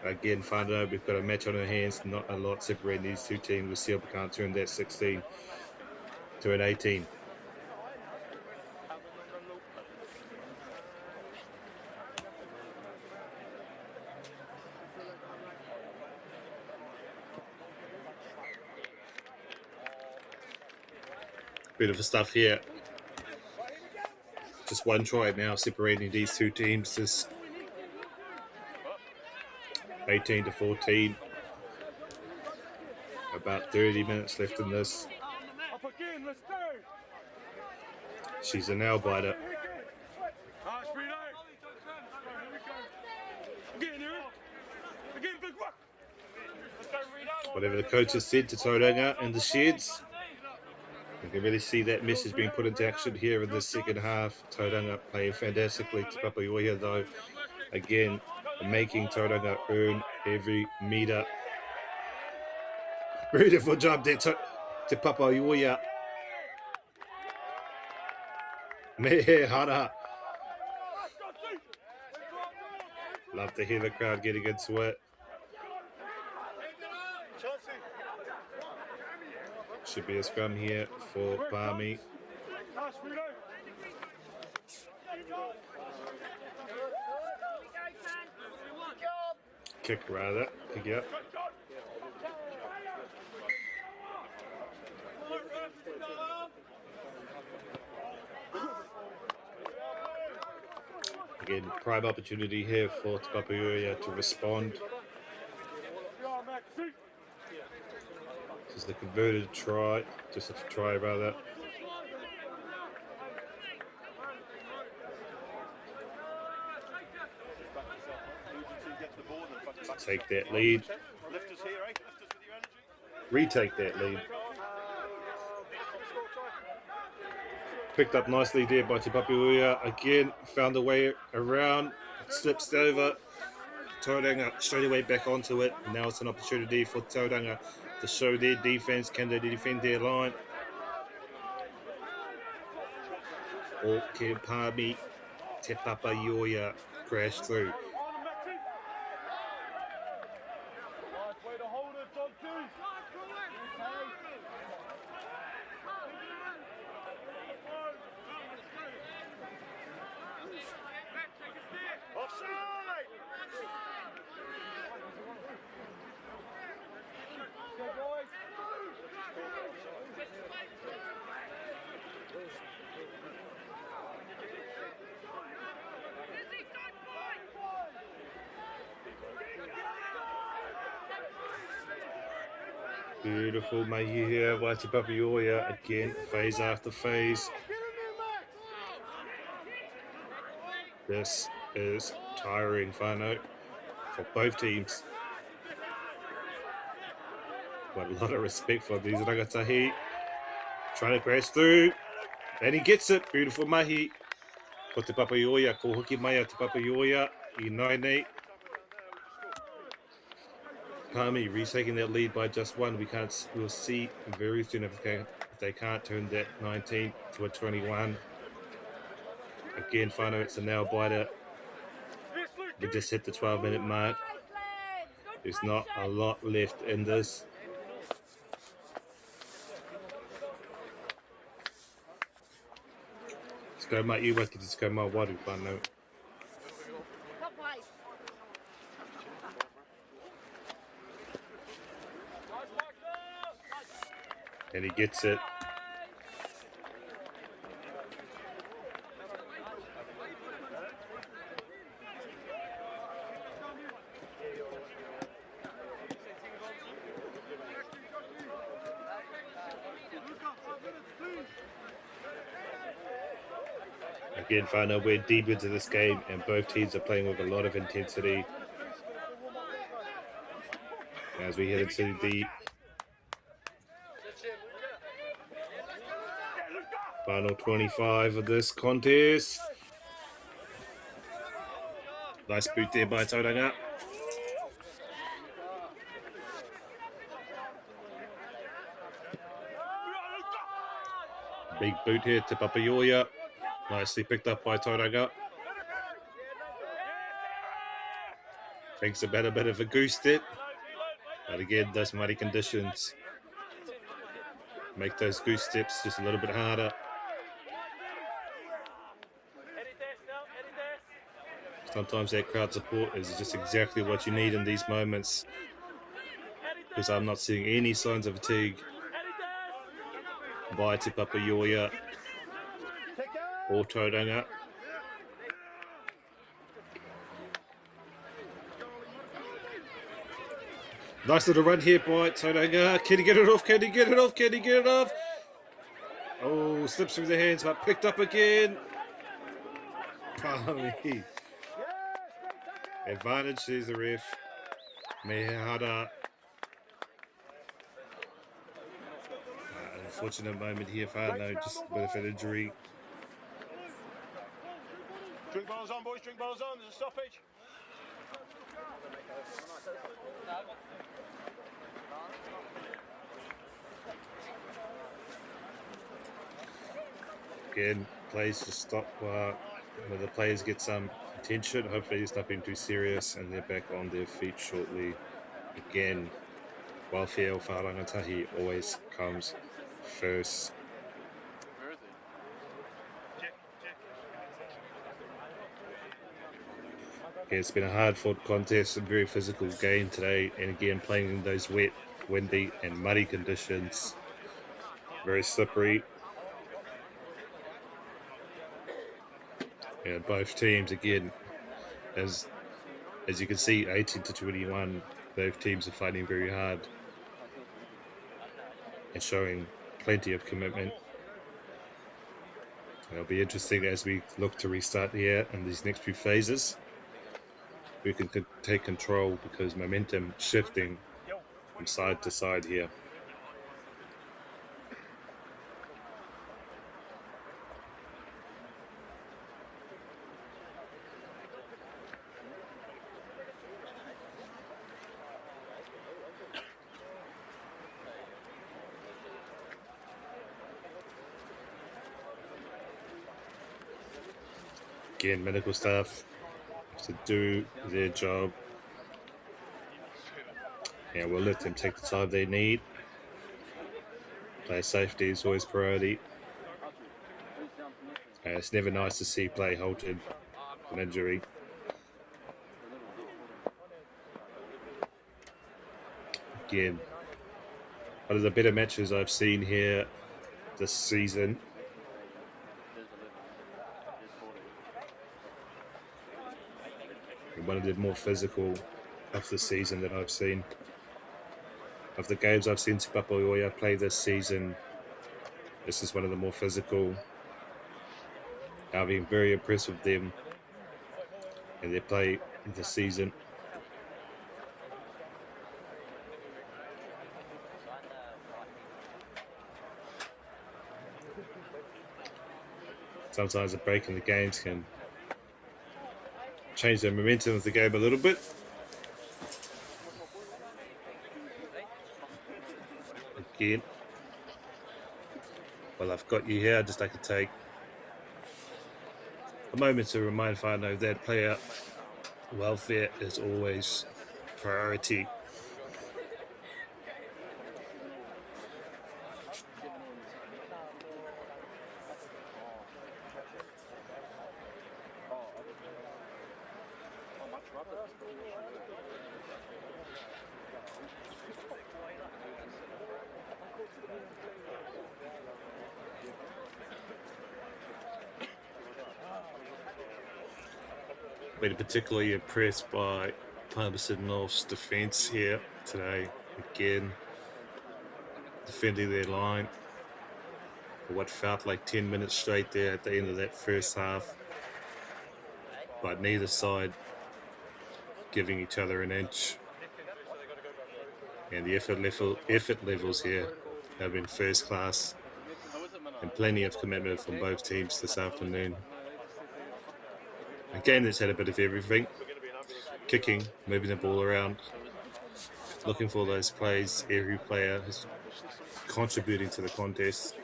Again, Whanau, we've got a match on our hands, not a lot separating these two teams. We'll see if we can't turn that 16 to an 18. Beautiful stuff here. Just one try now separating these two teams. This 18-14. About 30 minutes left in this. She's a nail biter. Whatever the coach has said to Tauranga in the sheds, You can really see that message being put into action here in the second half. Tauranga playing fantastically. Te Papaioia, though, again, making Tauranga earn every metre. Beautiful job there, Te Papaioia. Me hara. Love to hear the crowd getting into it. Should be a scrum here for Palmy. Kick rather, pick it up. Again, prime opportunity here for Te Papaioia to respond. This is the converted try, just a try rather. To take that lead. Retake that lead. Picked up nicely there by Te Papaioia. Again, found a way around. Slips over. Tauranga straight away back onto it. Now it's an opportunity for Tauranga to show their defense. Can they defend their line? Or can Palmy Te Papaioia crash through? Beautiful mahi here by Te Papaioia. Again, phase after phase. This is tiring, whānau, for both teams. Got a lot of respect for these rangatahi. Trying to crash through. And he gets it. Beautiful mahi. Ko Te Papaioia, ko hoki mai a Te Papaioia. I nai nei. Palmy retaking that lead by just one. We'll see very soon if they can't turn that 19 to a 21. Again, whānau, it's a nail biter. We just hit the 12-minute mark. There's not a lot left in this. Let's go, mate. You wait, let's go, MāORI, whānau. And he gets it. Again, whānau, we're deep into this game and both teams are playing with a lot of intensity. As we head into the final 25 of this contest. Nice boot there by Tauranga. Big boot here to Papaioia. Nicely picked up by Tauranga. Thinks about a bit of a goose step. But again, those muddy conditions make those goose steps just a little bit harder. Sometimes that crowd support is just exactly what you need in these moments. Because I'm not seeing any signs of fatigue by Te Papaioia or Tauranga. Nice little run here by Tauranga. Can he get it off? Can he get it off? Can he get it off? Oh, slips through the hands, but picked up again. Palmy. Advantage, sees the ref. Mehara. Unfortunate moment here for Arno, just a bit of an injury. Drink bottles on, boys, drink bottles on. There's a stoppage. Again, players just stop when the players get some attention. Hopefully it's nothing too serious and they're back on their feet shortly. Again, welfare o whārangatahi always comes first. Okay, it's been a hard-fought contest and very physical game today, and again playing in those wet, windy and muddy conditions. Very slippery. And both teams, again, as you can see, 18 to 21, both teams are fighting very hard and showing plenty of commitment. It'll be interesting as we look to restart here in these next few phases. We can take control because momentum shifting from side to side here. Again, medical staff to do their job, and we'll let them take the time they need. Player safety is always priority. It's never nice to see play halted with an injury. Again, one of the better matches I've seen here this season. One of the more physical of the season that I've seen. Of the games I've seen Te Papaoia play this season, this is one of the more physical. I've been very impressed with them and their play this season. Sometimes a break in the games can change the momentum of the game a little bit. Again, well, I've got you here. I'd just like to take a moment to remind whānau that player welfare is always priority. Been particularly impressed by Palmerston North's defence here today. Again, defending their line for what felt like 10 minutes straight there at the end of that first half. But neither side giving each other an inch. And the effort levels here have been first class, and plenty of commitment from both teams this afternoon. A game that's had a bit of everything. Kicking, moving the ball around, looking for those plays. Every player is contributing to the contest.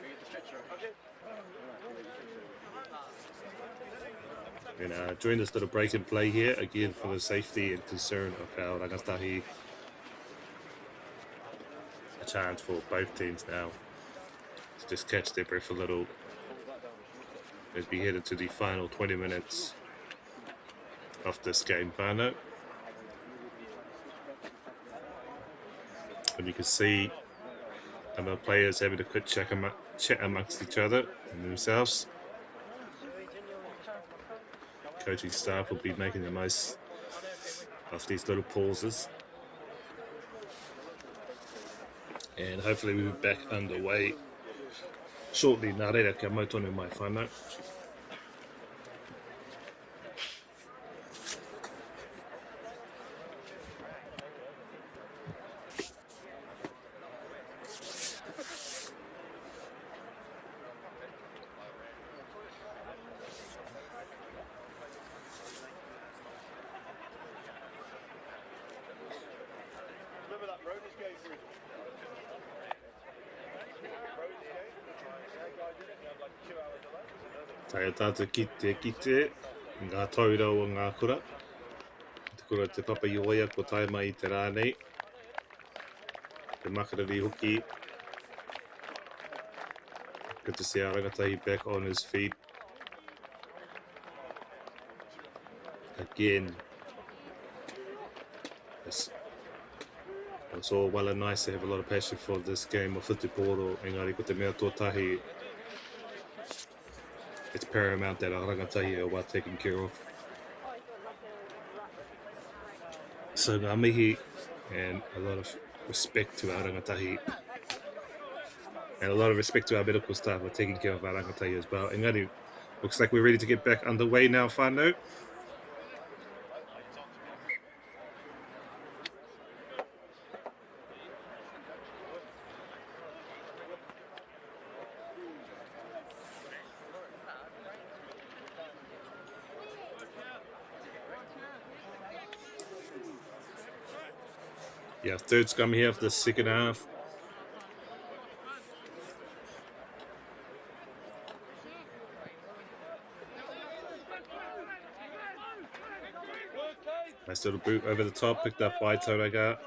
And during this little break and play here, again for the safety and concern of our rangatahi, a chance for both teams now to just catch their breath a little as we head into the final 20 minutes of this game, whānau. And you can see some of the players having a quick chat amongst each other and themselves. Coaching staff will be making the most of these little pauses. And hopefully we'll be back underway shortly. Nā reira, kia mau tonu mai whānau. Taia tātou ki te, ngā taurau o ngā kura. Te kura te papa i oia ko tae mai i te rānei. Te makariri hoki. Good to see our rangatahi back on his feet. Again, it's all well and nice to have a lot of passion for this game of whutupōro. Engari, ko te mea tōtahi, it's paramount that our rangatahi are well taken care of. So ngā mihi and a lot of respect to our rangatahi. And a lot of respect to our medical staff for taking care of our rangatahi as well. Engari, looks like we're ready to get back underway now, whānau. Yeah, third scrum here for the second half. Nice little boot over the top, picked up by Tauranga.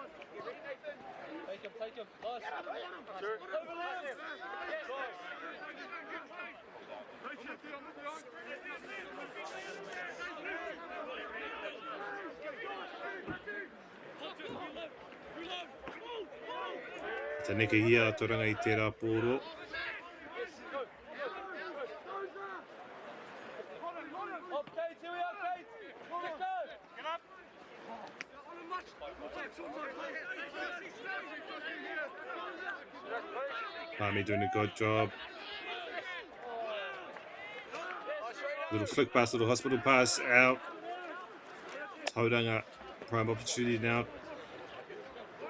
Taneke hia Tauranga I te rāpōro. Palmy doing a good job. Little flick pass, little hospital pass out. Tauranga, prime opportunity now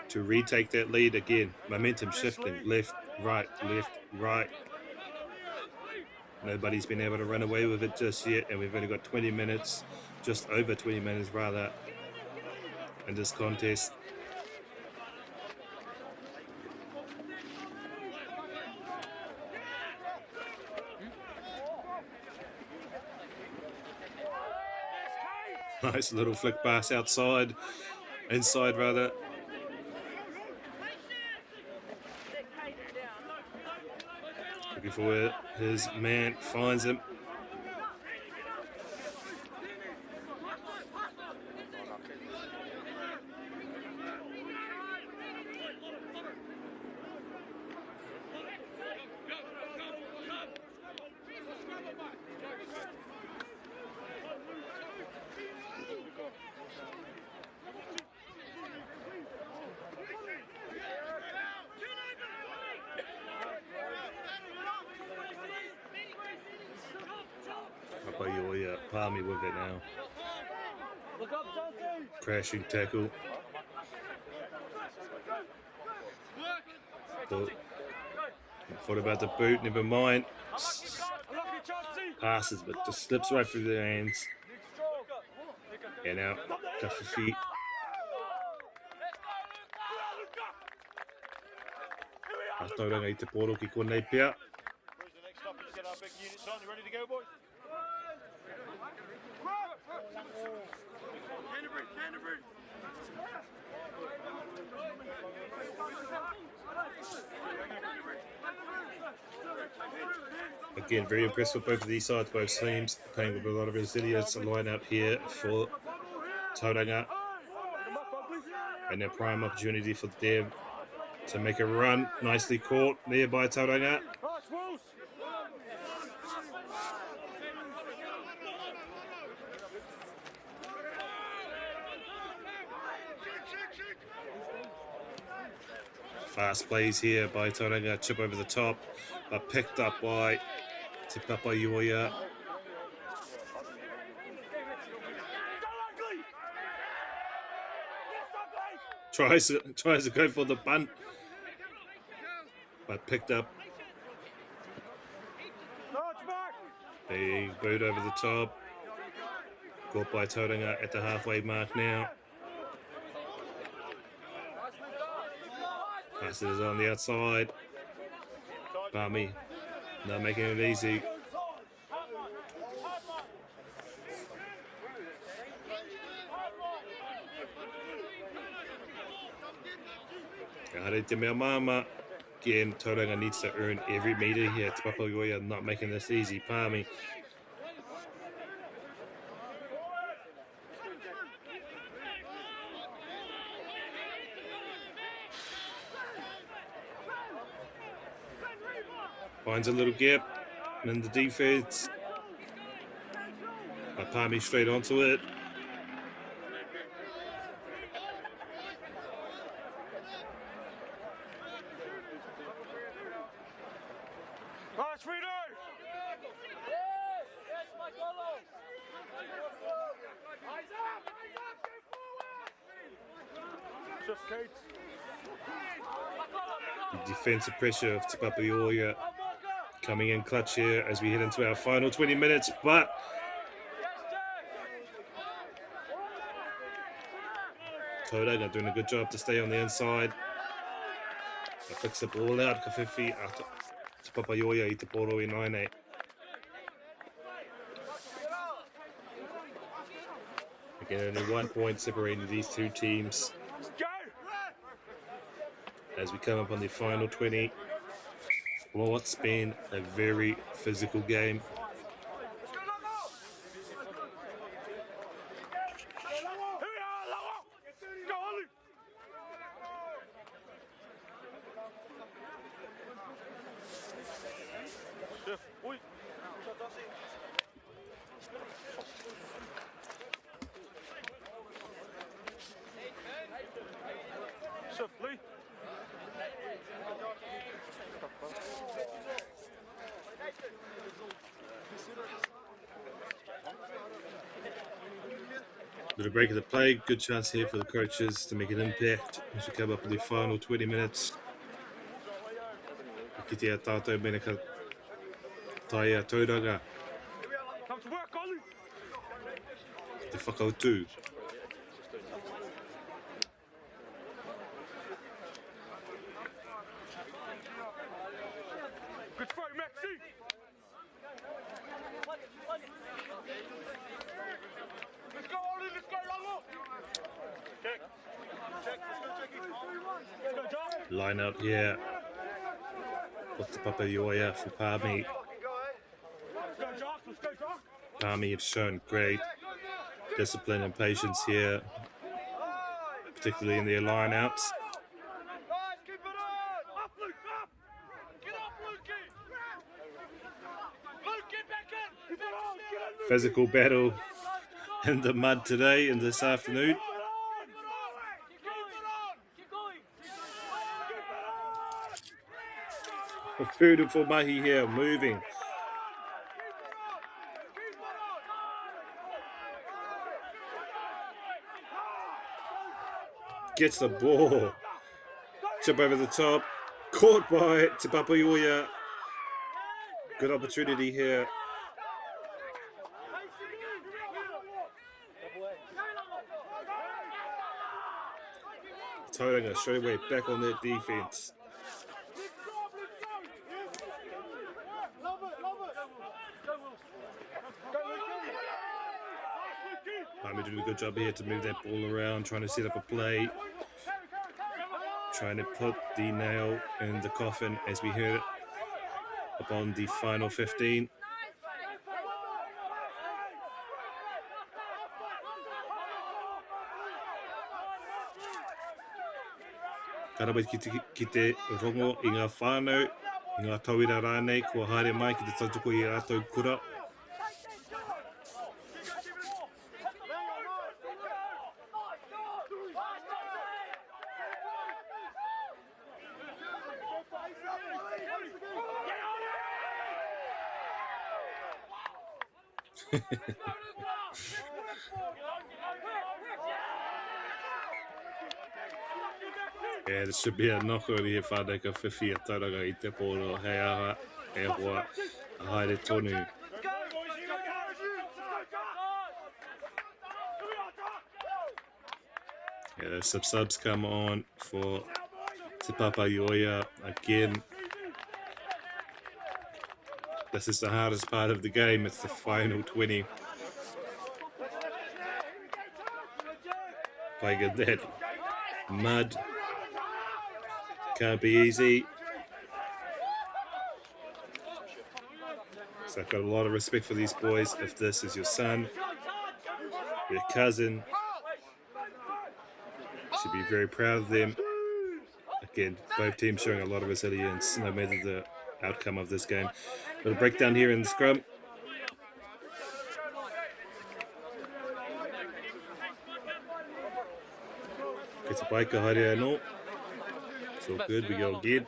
to retake that lead again. Momentum shifting, left, right, left, right. Nobody's been able to run away with it just yet, and we've only got 20 minutes, just over 20 minutes rather, in this contest. Nice little flick pass outside, inside rather. Looking for where his man finds him. Palmy with it now. Crashing tackle. Thought about the boot, never mind. Passes, but just slips right through their hands. And out, tough for feet. Tauranga I te pōro ki ko Napier. Again, very impressed with both of these sides, both teams playing with a lot of resilience. A line up here for Tauranga. And a prime opportunity for them to make a run. Nicely caught there by Tauranga. Fast plays here by Tauranga, chip over the top, but picked up by Te Papa Ioia. Tries to go for the bunt, but picked up. Big boot over the top. Caught by Tauranga at the halfway mark now. Passes on the outside. Palmy not making it easy. Te mea mama. Again, Tauranga needs to earn every metre here. Te Papaioia not making this easy. Palmy. Finds a little gap in the defense. Palmy straight onto it. The defensive pressure of Te Papaioia coming in clutch here as we head into our final 20 minutes, but Tauranga doing a good job to stay on the inside. Fix the ball out, ka whiwhi a Te Papaioia I te poro I 9-8. Again, only 1 point separating these two teams. As we come up on the final 20. Well, it's been a very physical game. Little break of the play, good chance here for the coaches to make an impact as we come up in the final 20 minutes. Ki te tātou mena ka taia Tauranga. Te whakautū. Line out here. What's the Papaioia for Palmy? Palmy have shown great discipline and patience here, particularly in their line-outs. Physical battle in the mud today and this afternoon. A beautiful mahi here, moving. Gets the ball. Chip over the top. Caught by Te Papaioia. Good opportunity here. Tauranga straight away back on their defense. Palmy doing a good job here to move that ball around, trying to set up a play, trying to put the nail in the coffin as we head upon the final 15. Karawai ki te rongo I ngā whānau, I ngā tauira rānei, kua haere mai ki te tautuko I rātou kura. Yeah, this should be a knock-on here whānau ka whiwhi a Tauranga I te poro, hei aha, e hoa, a haere tonu. Yeah, the subs come on for Te Papaioia again. This is the hardest part of the game. It's the final 20. Playing in that mud. Can't be easy. So I've got a lot of respect for these boys. If this is your son, your cousin, you should be very proud of them. Again, both teams showing a lot of resilience no matter the outcome of this game. Little breakdown here in the scrum. It's a bike, haere no. It's all good, we go again.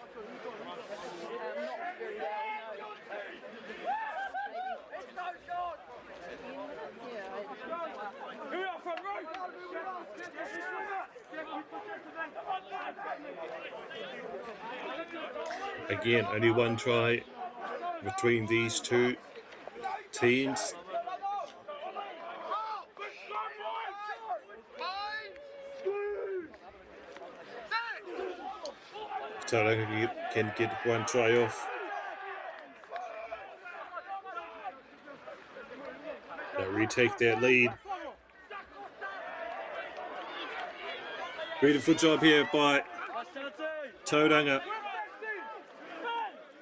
Again, only one try between these two teams. Tauranga can get one try off. They'll retake their lead. Beautiful job here by Tauranga.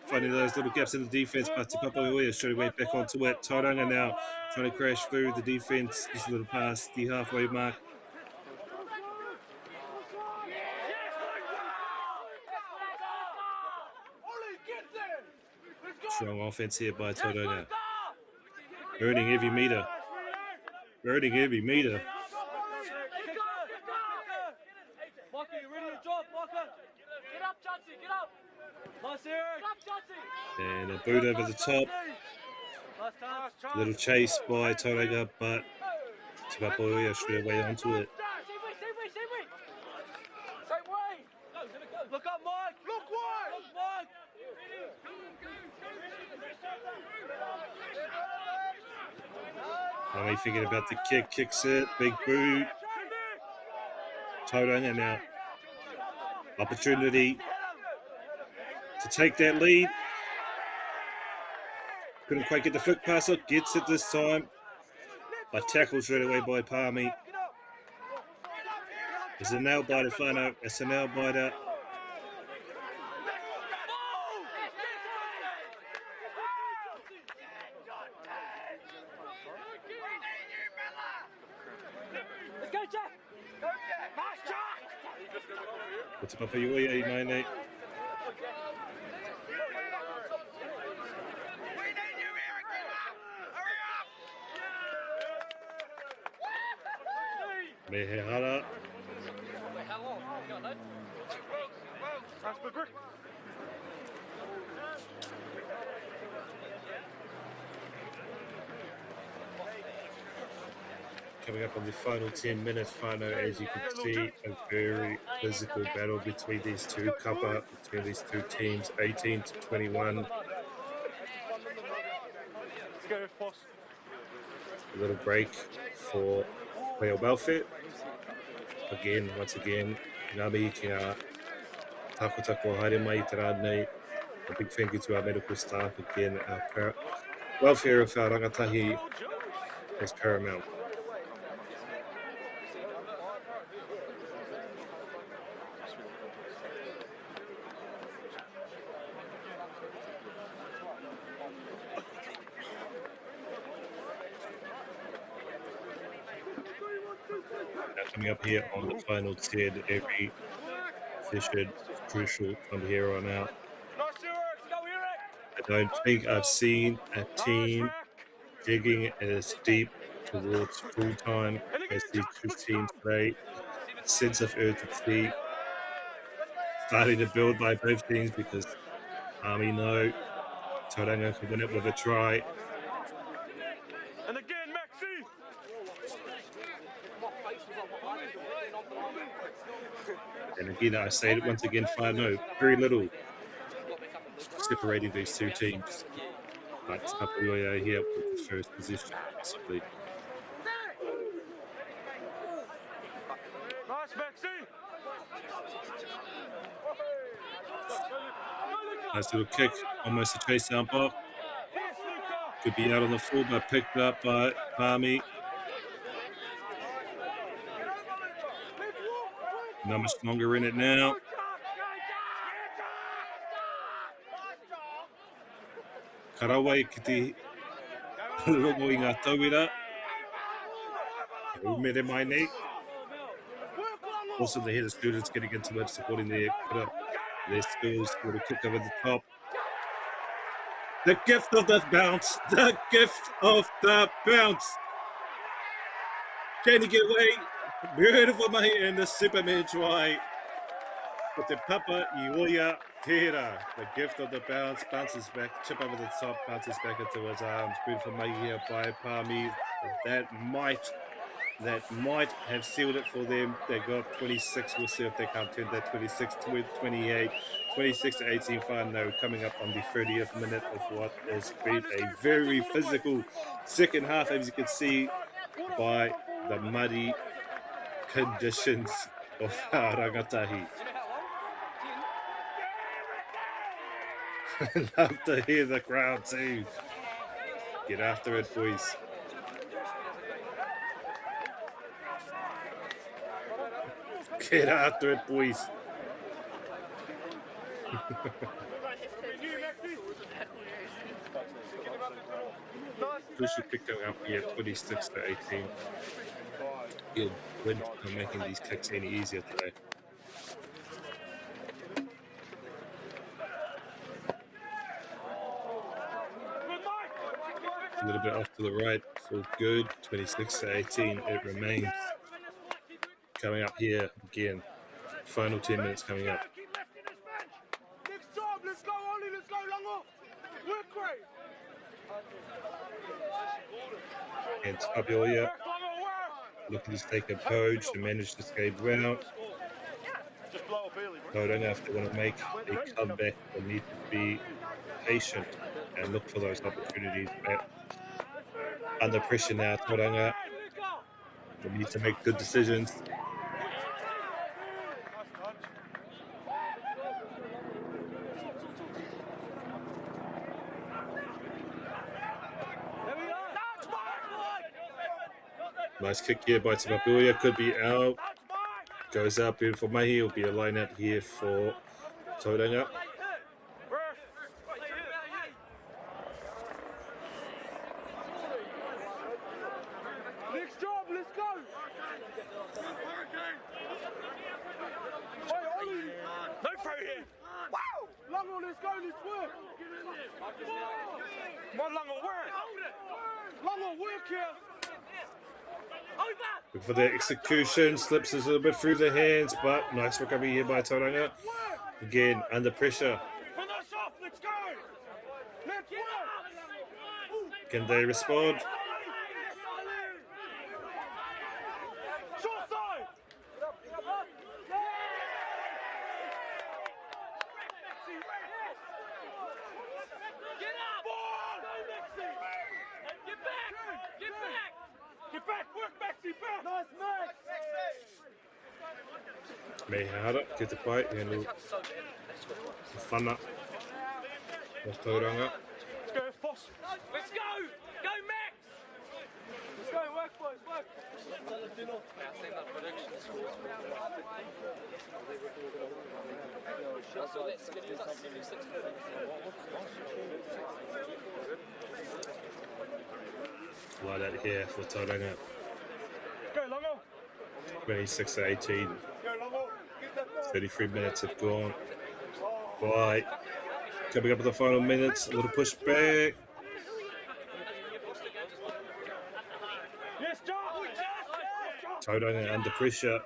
Finding those little gaps in the defence, but Te Papaioia straight away back onto it. Tauranga now trying to crash through the defence. Just a little past the halfway mark. Strong offense here by Tauranga. Earning every metre. Earning every metre. And a boot over the top. A little chase by Tauranga, but Te Papaioia straight away onto it. Look up, Mike! Look wide! Look wide! Now he's thinking about the kick, kicks it, big boot. Tauranga now. Opportunity to take that lead. Couldn't quite get the flick pass up, gets it this time. But tackled straight away by Palmy. It's a nail biter, Whānau. It's a nail biter. Te Papaioia, 9-8. Mehehara. Coming up on the final 10 minutes, Whānau, as you can see, a very physical battle between these two kapa, between these two teams, 18 to 21. A little break for player welfare. Once again, ngā mihi ki ngā tākotako haere mai te rānei. A big thank you to our medical staff again. Our welfare of our rangatahi is paramount. Coming up here on the final 10, every session is crucial from here on out. I don't think I've seen a team digging as deep towards full time as these two teams play. A sense of urgency starting to build by both teams because Army know Tauranga can win it with a try. And again, I say it once again, Whānau, very little separating these two teams. But Te Papaioia here with the first position, possibly. Nice, Maxi! Nice little kick, almost a chase down block. Could be out on the full, but picked up by Palmy. Not much longer in it now. Karawai ki te rongo i ngā tauira. Umere mai nei. Also the head of students getting into it, supporting their skills. Little kick over the top. The gift of the bounce. The gift of the bounce. Can he get away? Beautiful mahi in the Superman try. But the Papa Ioia Tera, the gift of the bounce, bounces back, chip over the top, bounces back into his arms. Beautiful mahi here by Palmy. That might have sealed it for them. They got 26. We'll see if they can't turn that 26 to 28. 26 to 18 final coming up on the 30th minute of what has been a very physical second half, as you can see by the muddy conditions of our rangatahi. Love to hear the crowd too. Get after it, boys. Get after it, boys. We should pick them up here, 26 to 18. Good win for making these kicks any easier today. A little bit off to the right, so good. 26 to 18, it remains. Coming up here again, final 10 minutes coming up. And Tabioya looking to take a poach and manage to escape well. Tauranga, if they want to make a comeback, they need to be patient and look for those opportunities. Under pressure now, Tauranga, they need to make good decisions. Nice kick here by Tapapuia, could be out. Goes out, beautiful mahi. Will be a line out here for Tauranga. Next job, let's go. No throw here. Wow! Lango, let's go, let's work. Come on, Lango, work. Lango, work here. Look for the execution, slips a little bit through the hands, but nice recovery here by Tauranga. Again, under pressure. Can they respond? Mehara, get the fight, handle Whana of Tauranga. Let's go, boss. Let's go! Go, Max! Let's go, work, boys, work. Light out here for Tauranga. Go, Longo. 26 to 18. 33 minutes have gone by. Coming up with the final minutes, a little push back. Tauranga under pressure.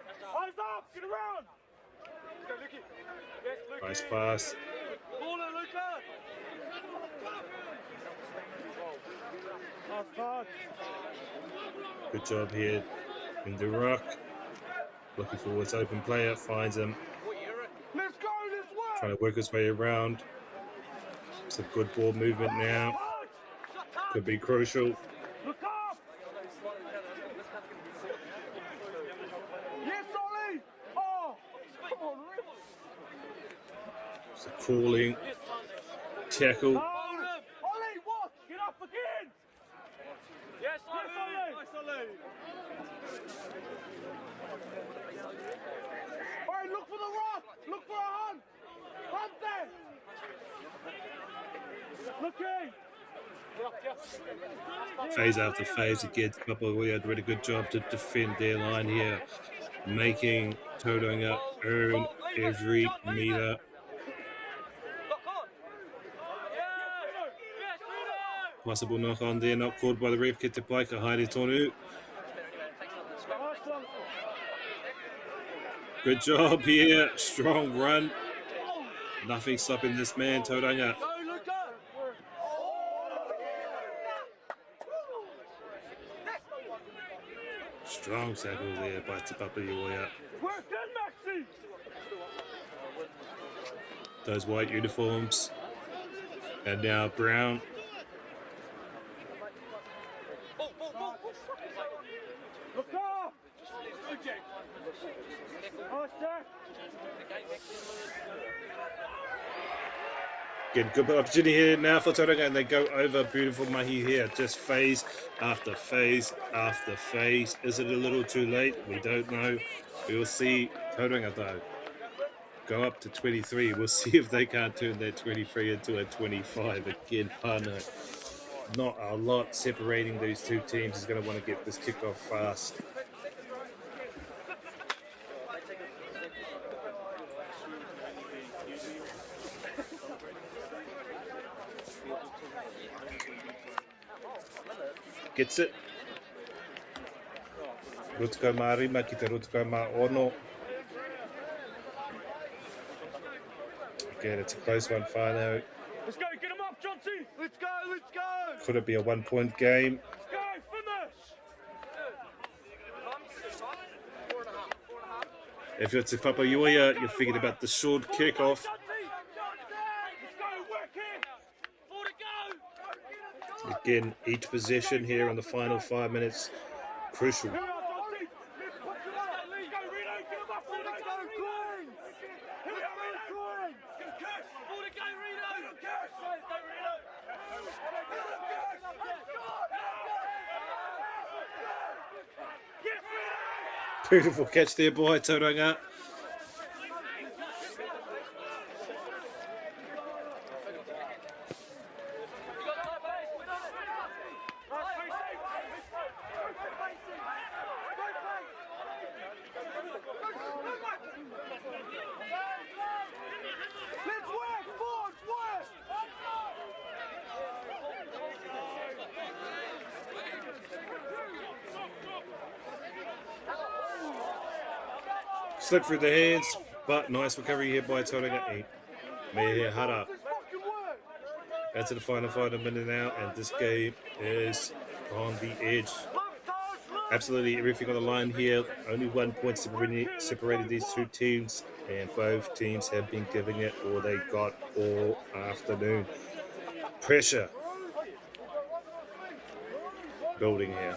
Nice pass. Good job here in the ruck. Looking for what's open player, finds him. Trying to work his way around. It's a good ball movement now. Could be crucial. It's a crawling tackle. Ollie, watch! Get up again! Yes, Ollie! Nice, Ollie! Alright, look for the rock! Look for a hunt! Hunt there! Looking! Phase after phase again, we had a really good job to defend their line here, making Tauranga earn every metre. Possible knock on there, not called by the ref, Ke Te Paika, Haere Tonu. Good job here, strong run. Nothing stopping this man, Tauranga. Strong tackle there by Te Papa Iwaia. Those white uniforms. And now brown. Look up! Get good opportunity here now for Tauranga, and they go over beautiful mahi here. Just phase after phase after phase. Is it a little too late? We don't know. We will see. Tauranga though go up to 23. We'll see if they can't turn that 23 into a 25 again. Whānau. Not a lot separating these two teams. He's going to want to get this kick off fast. Gets it. Rotorua Marima ki te Rotorua Ma'ono. Again, it's a close one, whānau. Let's go, get him up, Johnsy! Let's go, let's go! Could it be a 1 point game? Let's go, finish! If you're Te Papa Iwaia, you're thinking about the short kick off. Again, each possession here in the final 5 minutes, crucial. Beautiful catch there by Tauranga. Slip through the hands, but nice recovery here by Tauranga. Mehe Hara. That's the final 5 minutes now, and this game is on the edge. Absolutely everything on the line here. Only 1 point separated these two teams, and both teams have been giving it all they got all afternoon. Pressure building here.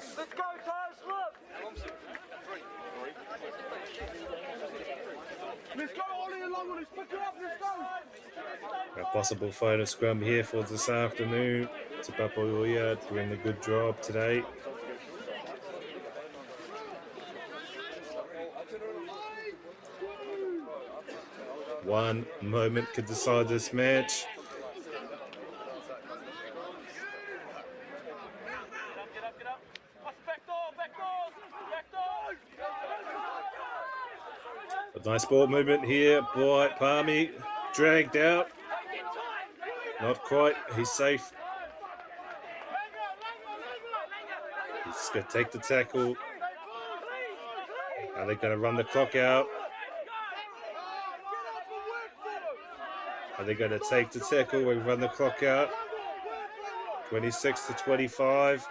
Let's go, Ollie, along with us. Pick her up, let's go. A possible final scrum here for this afternoon. Te Papa Iwaia doing a good job today. One moment could decide this match. A nice ball movement here by Palmy. Dragged out. Not quite. He's safe. He's going to take the tackle. Are they going to run the clock out? Are they going to take the tackle and run the clock out? 26 to 25.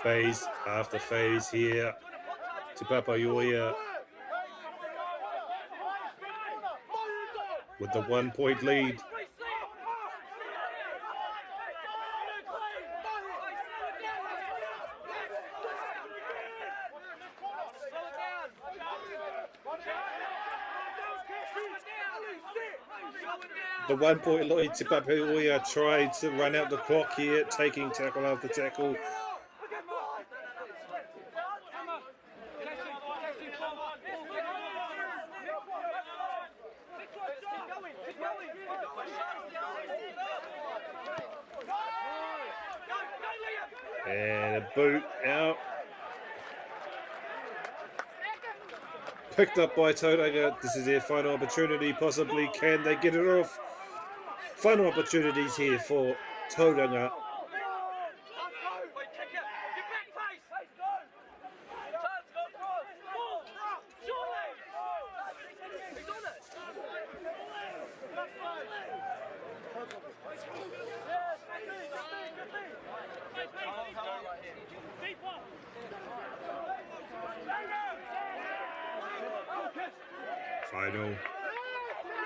Phase after phase here. Te Papa Iwaia with the 1 point lead. The 1 point Loi Te Papaioia tried to run out the clock here, taking tackle after tackle. And a boot out. Picked up by Tauranga. This is their final opportunity, possibly. Can they get it off? Final opportunities here for Tauranga.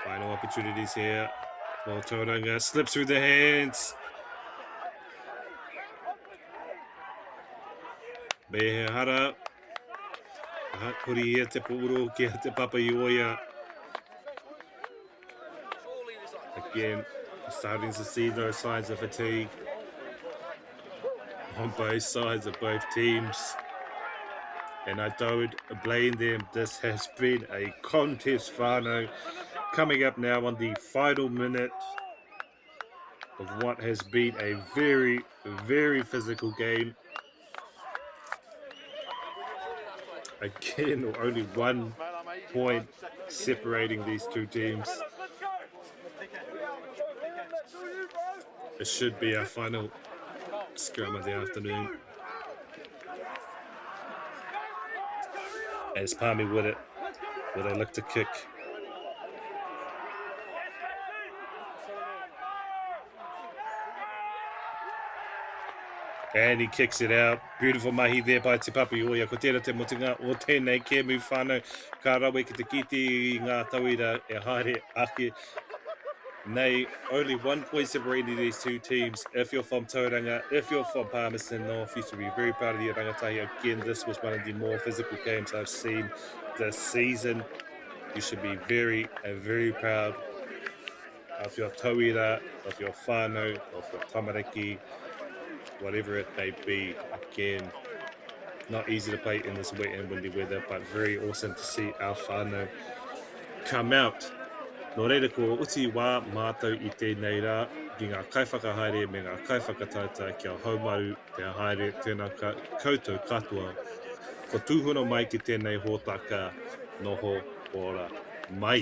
Final opportunities here. Well, Tauranga slips through the hands. Behehara. Hakuri here te puro ki te Papaioia. Again, starting to see those signs of fatigue on both sides of both teams. And I don't blame them. This has been a contest whānau. Coming up now on the final minute of what has been a very, very physical game. Again, only 1 point separating these two teams. It should be our final scrum of the afternoon. As Palmy with it, would I look to kick? And he kicks it out. Beautiful mahi there by Te Papaioia. Ko tēra te motinga o tēnei kēmu whānau. Ka rawe ki te kiti I ngā tauira e haere ake. Nay, only 1 point separating these two teams. If you're from Tauranga, if you're from Palmerston North, you should be very proud of your rangatahi. Again, this was one of the more physical games I've seen this season. You should be very, very proud of your tauira, of your whānau, of your tamariki, whatever it may be. Again, not easy to play in this wet and windy weather, but very awesome to see our whānau come out. Nō reira ko uti wā mātou I tēnei rā, ki ngā kaiwhakahaere me ngā kaiwhakatauta kia haumaru te haere tēnā koutou katoa. Ko tūhono mai ki tēnei hōtaka noho ora mai.